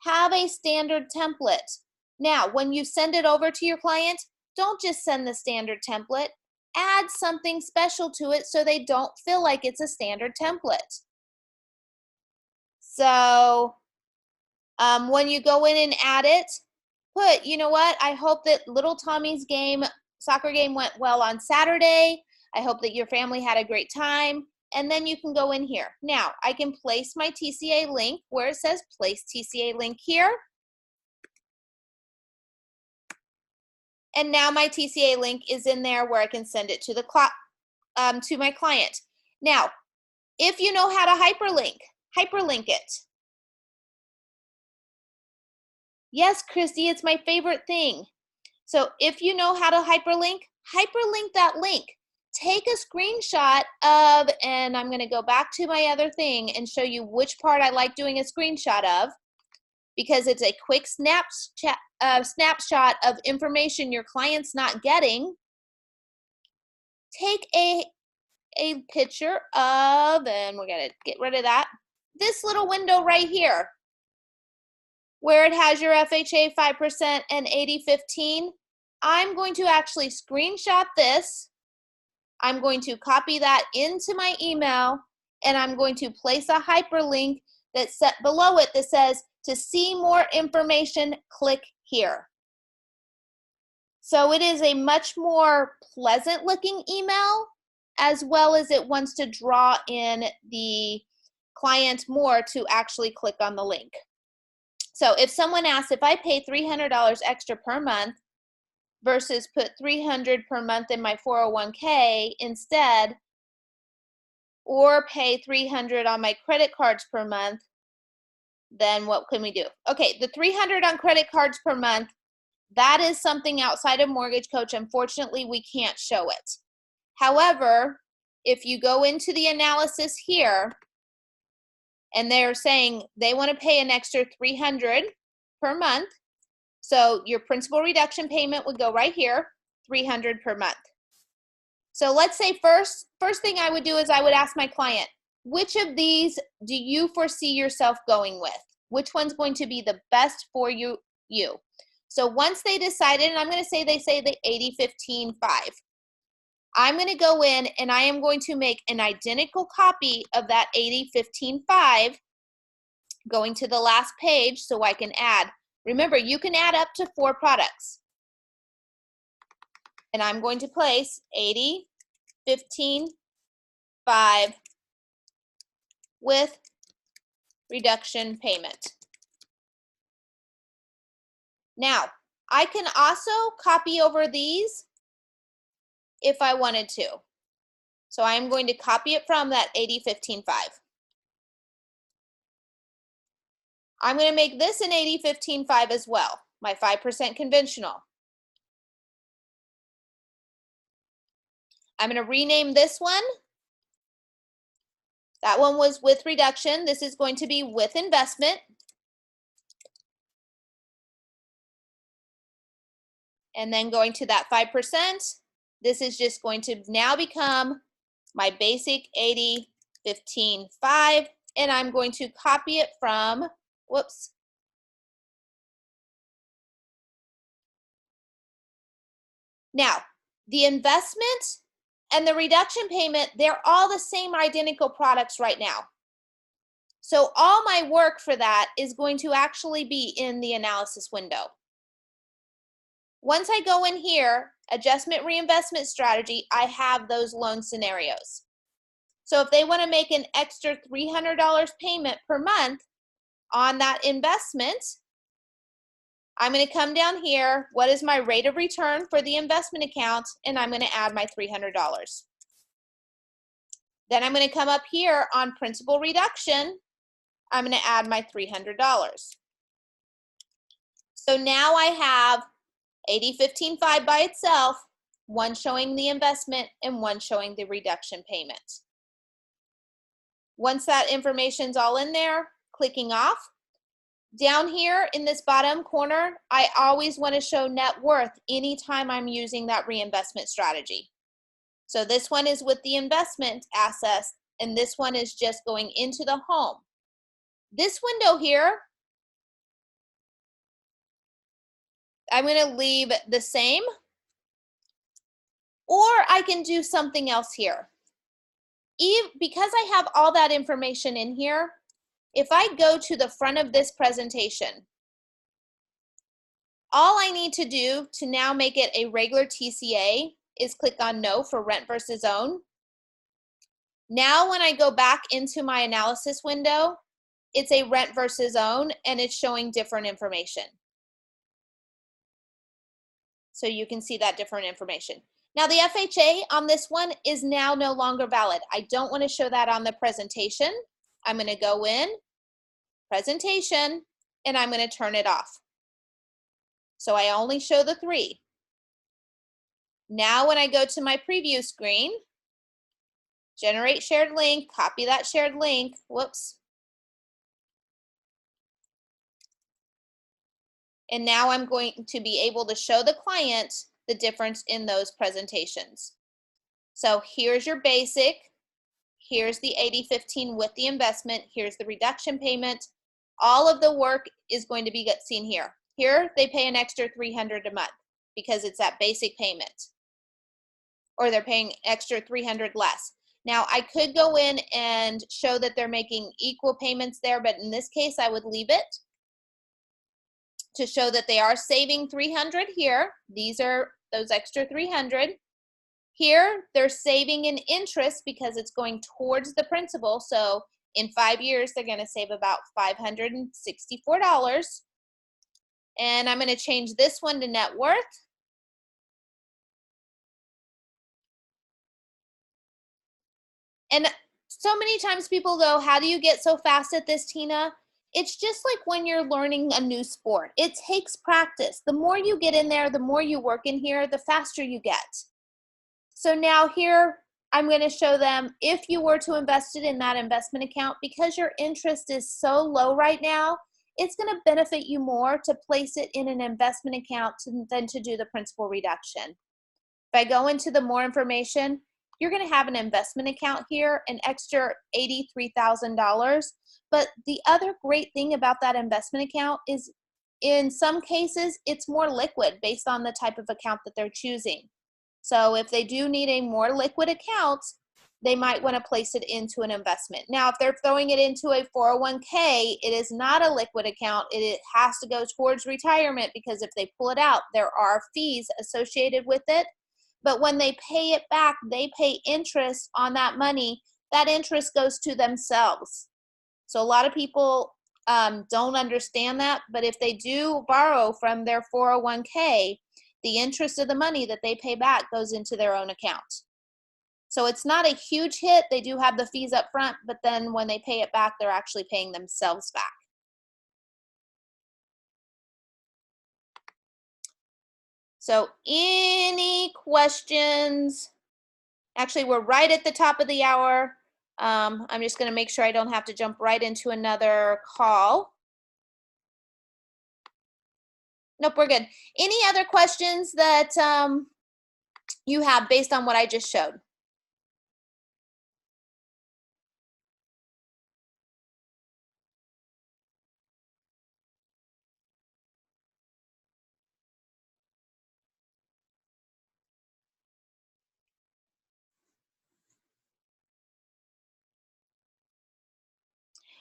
Have a standard template. Now, when you send it over to your client, don't just send the standard template. Add something special to it so they don't feel like it's a standard template. So when you go in and add it, put, you know what, I hope that little Tommy's soccer game went well on Saturday. I hope that your family had a great time. And then you can go in here. Now, I can place my TCA link where it says place TCA link here. And now my TCA link is in there where I can send it to my client. Now, if you know how to hyperlink it. Yes, Christy, it's my favorite thing. So if you know how to hyperlink that link. Take a screenshot of, and I'm going to go back to my other thing and show you which part I like doing a screenshot of, because it's a quick snapshot of information your client's not getting. Take a picture of, and we're going to get rid of that, this little window right here where it has your FHA 5% and 80/15. I'm going to actually screenshot this. I'm going to copy that into my email, and I'm going to place a hyperlink that's set below it that says, to see more information, click here. So it is a much more pleasant looking email, as well as it wants to draw in the client more to actually click on the link. So if someone asks, if I pay $300 extra per month versus put $300 per month in my 401k instead, or pay $300 on my credit cards per month, then what can we do? Okay, the $300 on credit cards per month, that is something outside of Mortgage Coach. Unfortunately, we can't show it. However, if you go into the analysis here, and they're saying they want to pay an extra $300 per month, so your principal reduction payment would go right here, $300 per month. So let's say first thing I would do is I would ask my client, which of these do you foresee yourself going with? Which one's going to be the best for you? So once they decided, and I'm going to say they say the 80/15/5, I'm going to go in and I am going to make an identical copy of that 80/15/5, going to the last page so I can add. Remember, you can add up to 4 products. And I'm going to place 80/15/5 with reduction payment. Now, I can also copy over these if I wanted to. So I'm going to copy it from that 80/15/5. I'm going to make this an 80/15/5 as well, my 5% conventional. I'm going to rename this one. That one was with reduction. This is going to be with investment. And then going to that 5%, this is just going to now become my basic 80/15/5, and I'm going to copy it from, whoops. Now, the investment and the reduction payment, they're all the same identical products right now. So all my work for that is going to actually be in the analysis window. Once I go in here, adjustment reinvestment strategy, I have those loan scenarios. So if they want to make an extra $300 payment per month on that investment, I'm going to come down here. What is my rate of return for the investment account? And I'm going to add my $300. Then I'm going to come up here on principal reduction. I'm going to add my $300. So now I have 80-15-5 by itself, one showing the investment and one showing the reduction payment. Once that information's all in there, clicking off. Down here in this bottom corner, I always want to show net worth anytime I'm using that reinvestment strategy. So this one is with the investment assets, and this one is just going into the home. This window here, I'm going to leave the same, or I can do something else here. Because I have all that information in here, if I go to the front of this presentation, all I need to do to now make it a regular TCA is click on no for rent versus own. Now when I go back into my analysis window, it's a rent versus own and it's showing different information. So you can see that different information. Now the FHA on this one is now no longer valid. I don't want to show that on the presentation. I'm going to go in, presentation, and I'm going to turn it off. So I only show the 3. Now when I go to my preview screen, generate shared link, copy that shared link, whoops. And now I'm going to be able to show the client the difference in those presentations. So here's your basic, here's the 80-15 with the investment, here's the reduction payment. All of the work is going to be seen here. Here they pay an extra $300 a month because it's that basic payment. Or they're paying extra $300 less. Now I could go in and show that they're making equal payments there, but in this case I would leave it to show that they are saving $300 here. These are those extra $300. Here they're saving in interest because it's going towards the principal. So in 5 years they're going to save about $564. And I'm going to change this one to net worth. And so many times people go, how do you get so fast at this, Tina? It's just like when you're learning a new sport. It takes practice. The more you get in there, the more you work in here, the faster you get. So now here, I'm going to show them if you were to invest it in that investment account, because your interest is so low right now, it's going to benefit you more to place it in an investment account than to do the principal reduction. If I go into the more information, you're going to have an investment account here, an extra $83,000. But the other great thing about that investment account is in some cases, it's more liquid based on the type of account that they're choosing. So if they do need a more liquid account, they might want to place it into an investment. Now, if they're throwing it into a 401k, it is not a liquid account. It has to go towards retirement because if they pull it out, there are fees associated with it. But when they pay it back, they pay interest on that money. That interest goes to themselves. So a lot of people don't understand that, but if they do borrow from their 401k, the interest of the money that they pay back goes into their own account. So it's not a huge hit. They do have the fees up front, but then when they pay it back, they're actually paying themselves back. So any questions? Actually, we're right at the top of the hour. I'm just going to make sure I don't have to jump right into another call. Nope, we're good. Any other questions that you have based on what I just showed?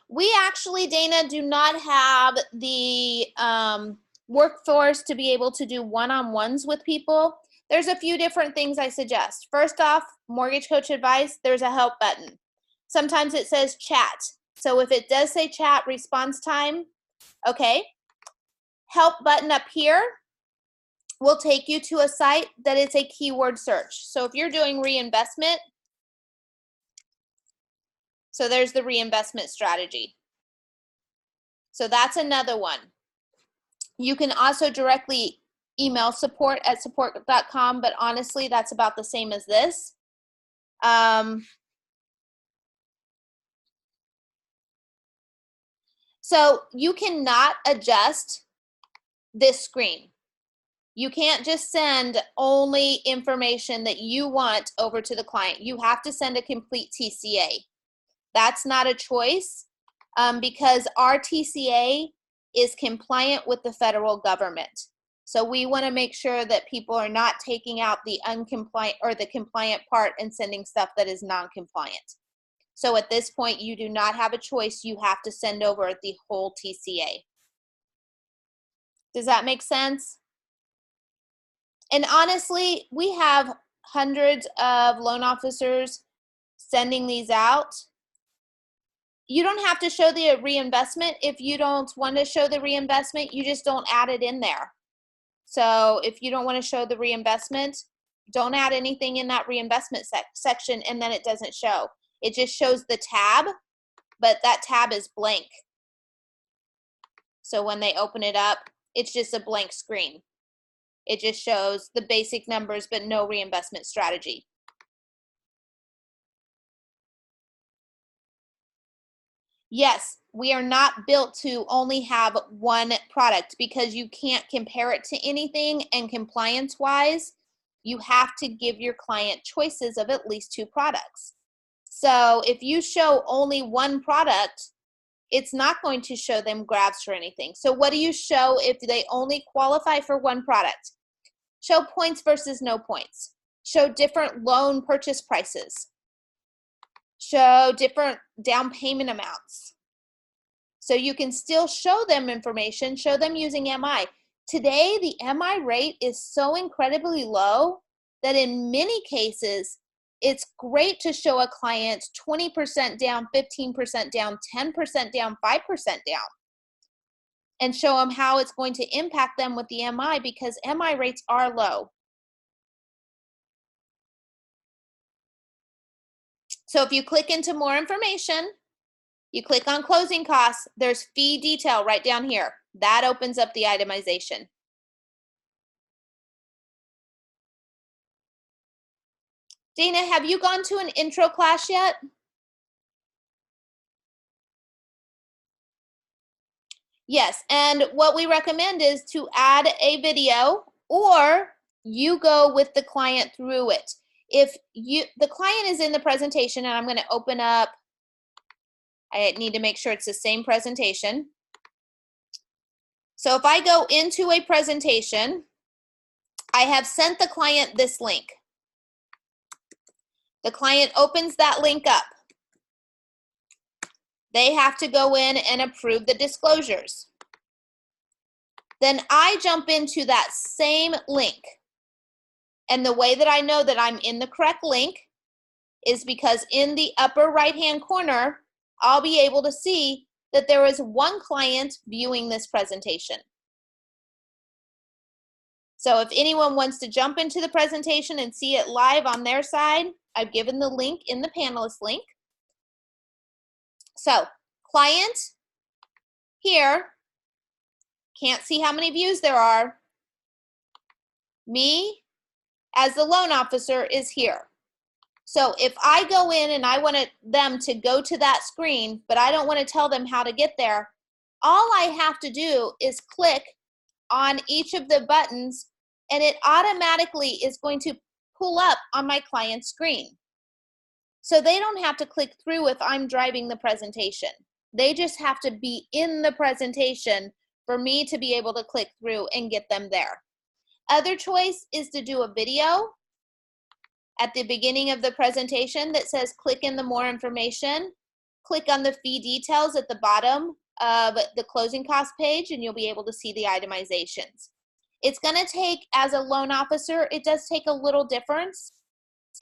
We actually, Dana, do not have the workforce to be able to do one-on-ones with people. There's a few different things I suggest. First off, mortgage coach advice, there's a help button. Sometimes it says chat. So if it does say chat, response time, okay. Help button up here will take you to a site that is a keyword search. So if you're doing reinvestment, so there's the reinvestment strategy. So that's another one. You can also directly email support@support.com, but honestly, that's about the same as this. So you cannot adjust this screen. You can't just send only information that you want over to the client. You have to send a complete TCA. That's not a choice because our TCA is compliant with the federal government. So we want to make sure that people are not taking out the uncompliant or the compliant part and sending stuff that is non-compliant. So at this point, you do not have a choice. You have to send over the whole TCA. Does that make sense? And honestly, we have hundreds of loan officers sending these out. You don't have to show the reinvestment. If you don't want to show the reinvestment, you just don't add it in there. So if you don't want to show the reinvestment, don't add anything in that reinvestment section, and then it doesn't show. It just shows the tab, but that tab is blank. So when they open it up, it's just a blank screen. It just shows the basic numbers, but no reinvestment strategy. Yes, we are not built to only have one product because you can't compare it to anything, and compliance-wise, you have to give your client choices of at least 2 products. So if you show only one product, it's not going to show them grabs for anything. So what do you show if they only qualify for one product? Show points versus no points. Show different loan purchase prices. Show different down payment amounts. So you can still show them information, show them using MI. Today, the MI rate is so incredibly low that in many cases, it's great to show a client 20% down, 15% down, 10% down, 5% down, and show them how it's going to impact them with the MI because MI rates are low. So if you click into more information, you click on closing costs, there's fee detail right down here. That opens up the itemization. Dana, have you gone to an intro class yet? Yes, and what we recommend is to add a video or you go with the client through it. If the client is in the presentation, and I'm going to open up, I need to make sure it's the same presentation. So if I go into a presentation, I have sent the client this link. The client opens that link up. They have to go in and approve the disclosures. Then I jump into that same link. And the way that I know that I'm in the correct link is because in the upper right-hand corner, I'll be able to see that there is one client viewing this presentation. So if anyone wants to jump into the presentation and see it live on their side, I've given the link in the panelist link. So client here, can't see how many views there are. Me as the loan officer is here. So if I go in and I want them to go to that screen, but I don't want to tell them how to get there, all I have to do is click on each of the buttons and it automatically is going to pull up on my client's screen. So they don't have to click through if I'm driving the presentation. They just have to be in the presentation for me to be able to click through and get them there. Other choice is to do a video at the beginning of the presentation that says click in the more information. click on the fee details at the bottom of the closing cost page, and you'll be able to see the itemizations. It's going to take, as a loan officer, it does take a little difference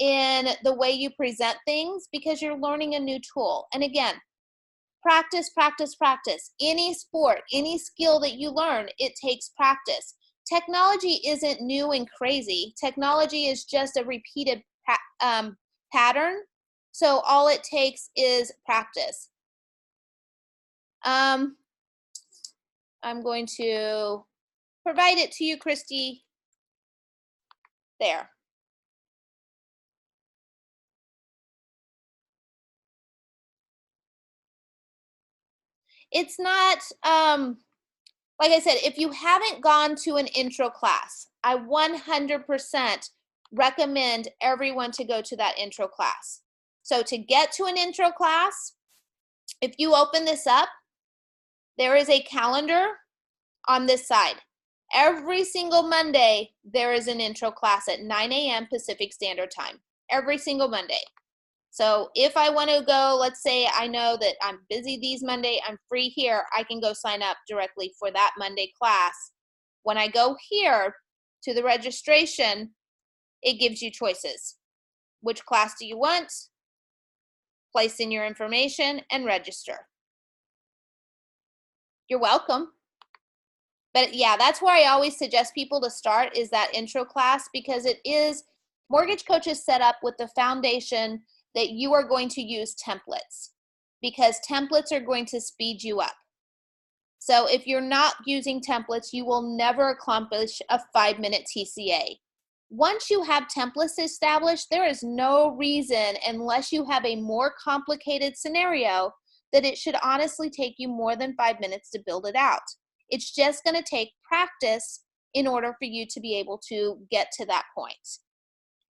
in the way you present things because you're learning a new tool. And again, practice, practice, practice. Any sport, any skill that you learn, it takes practice. Technology isn't new and crazy. Technology is just a repeated pattern. So all it takes is practice. I'm going to provide it to you, Christy. There. It's not, like I said, if you haven't gone to an intro class, I 100% recommend everyone to go to that intro class. So to get to an intro class, if you open this up, there is a calendar on this side. Every single Monday, there is an intro class at 9 a.m. Pacific Standard Time. Every single Monday. So if I want to go, let's say I know that I'm busy these Monday, I'm free here, I can go sign up directly for that Monday class. When I go here to the registration, it gives you choices. Which class do you want? Place in your information and register. You're welcome. But yeah, that's where I always suggest people to start, is that intro class, because it is, Mortgage Coach is set up with the foundation that you are going to use templates, because templates are going to speed you up. So if you're not using templates, you will never accomplish a 5-minute TCA. Once you have templates established, there is no reason, unless you have a more complicated scenario, that it should honestly take you more than 5 minutes to build it out. It's just going to take practice in order for you to be able to get to that point.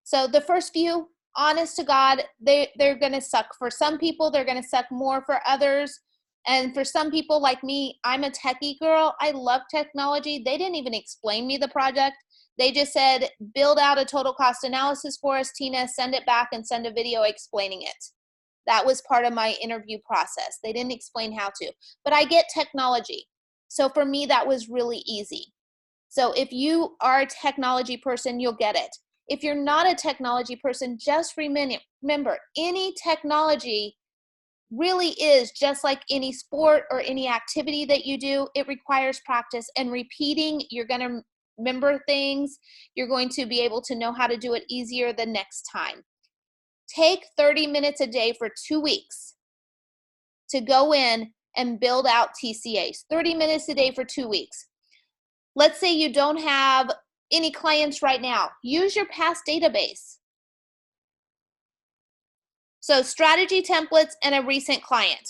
So the first few, honest to God, they're going to suck. For some people, they're going to suck more for others. And for some people like me, I'm a techie girl. I love technology. They didn't even explain me the project. They just said, build out a total cost analysis for us, Tina, send it back and send a video explaining it. That was part of my interview process. They didn't explain how to, but I get technology. So for me, that was really easy. So if you are a technology person, you'll get it. If you're not a technology person, just remember, any technology really is just like any sport or any activity that you do. It requires practice and repeating. You're going to remember things. You're going to be able to know how to do it easier the next time. Take 30 minutes a day for 2 weeks to go in and build out TCAs. 30 minutes a day for 2 weeks. Let's say you don't have any clients right now. Use your past database. So strategy templates and a recent client.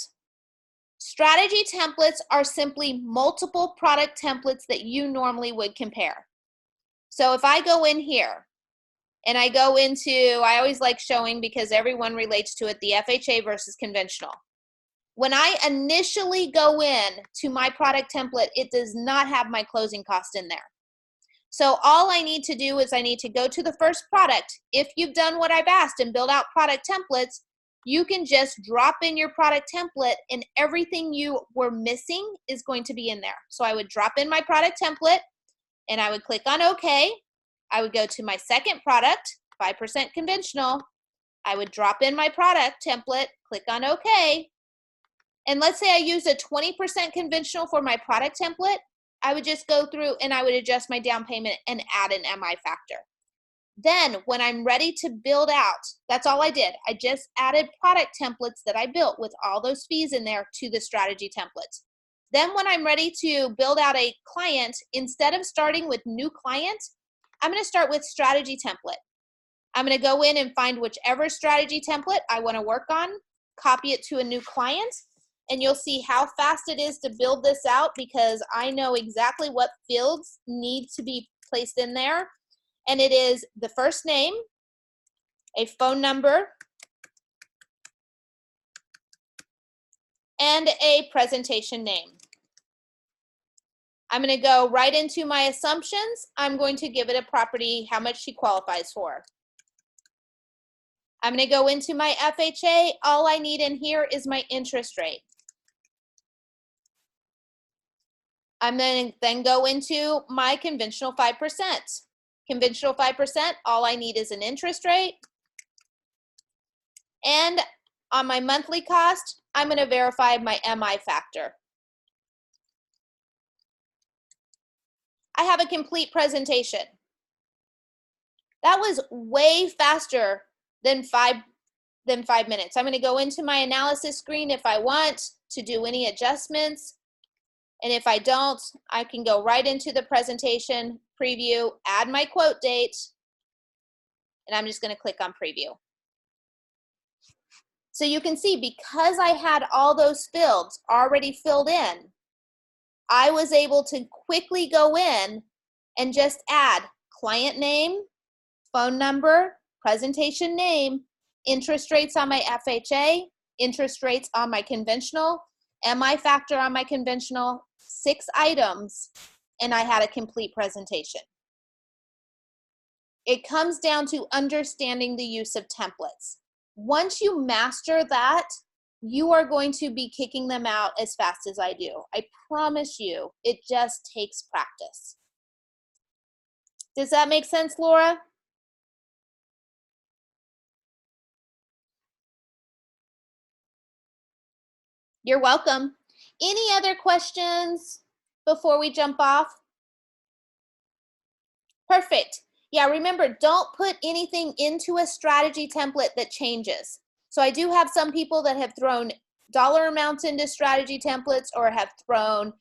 Strategy templates are simply multiple product templates that you normally would compare. So if I go in here and I go into, I always like showing because everyone relates to it, the FHA versus conventional. When I initially go in to my product template, it does not have my closing cost in there. So all I need to do is I need to go to the first product. If you've done what I've asked and build out product templates, you can just drop in your product template and everything you were missing is going to be in there. So I would drop in my product template and I would click on OK. I would go to my second product, 5% conventional. I would drop in my product template, click on OK. And let's say I used a 20% conventional for my product template. I would just go through and I would adjust my down payment and add an MI factor. Then when I'm ready to build out, that's all I did. I just added product templates that I built with all those fees in there to the strategy templates. Then when I'm ready to build out a client, instead of starting with new client, I'm going to start with strategy template. I'm going to go in and find whichever strategy template I want to work on, copy it to a new client, and you'll see how fast it is to build this out because I know exactly what fields need to be placed in there. And it is the first name, a phone number, and a presentation name. I'm going to go right into my assumptions. I'm going to give it a property, how much she qualifies for. I'm going to go into my FHA. All I need in here is my interest rate. I'm going to then go into my conventional 5%. Conventional 5%, all I need is an interest rate. And on my monthly cost, I'm going to verify my MI factor. I have a complete presentation. That was way faster than 5 minutes. I'm going to go into my analysis screen if I want to do any adjustments. And if I don't, I can go right into the presentation, preview, add my quote date, and I'm just going to click on preview. So you can see, because I had all those fields already filled in, I was able to quickly go in and just add client name, phone number, presentation name, interest rates on my FHA, interest rates on my conventional, MI factor on my conventional, 6 items, and I had a complete presentation. It comes down to understanding the use of templates. Once you master that, you are going to be kicking them out as fast as I do. I promise you, it just takes practice. Does that make sense, Laura? You're welcome. Any other questions before we jump off? Perfect. Yeah, remember, don't put anything into a strategy template that changes. So I do have some people that have thrown dollar amounts into strategy templates or have thrown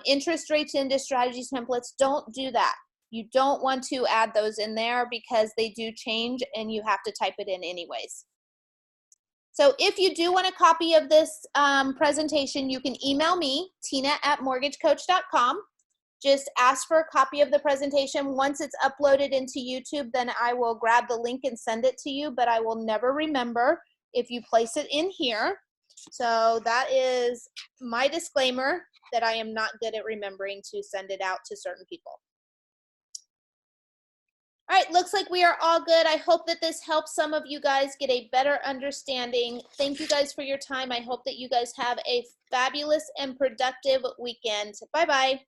interest rates into strategy templates. Don't do that. You don't want to add those in there because they do change and you have to type it in anyways. So if you do want a copy of this presentation, you can email me, tina@mortgagecoach.com. Just ask for a copy of the presentation. Once it's uploaded into YouTube, then I will grab the link and send it to you, but I will never remember if you place it in here. So that is my disclaimer that I am not good at remembering to send it out to certain people. All right, looks like we are all good. I hope that this helps some of you guys get a better understanding. Thank you guys for your time. I hope that you guys have a fabulous and productive weekend. Bye-bye.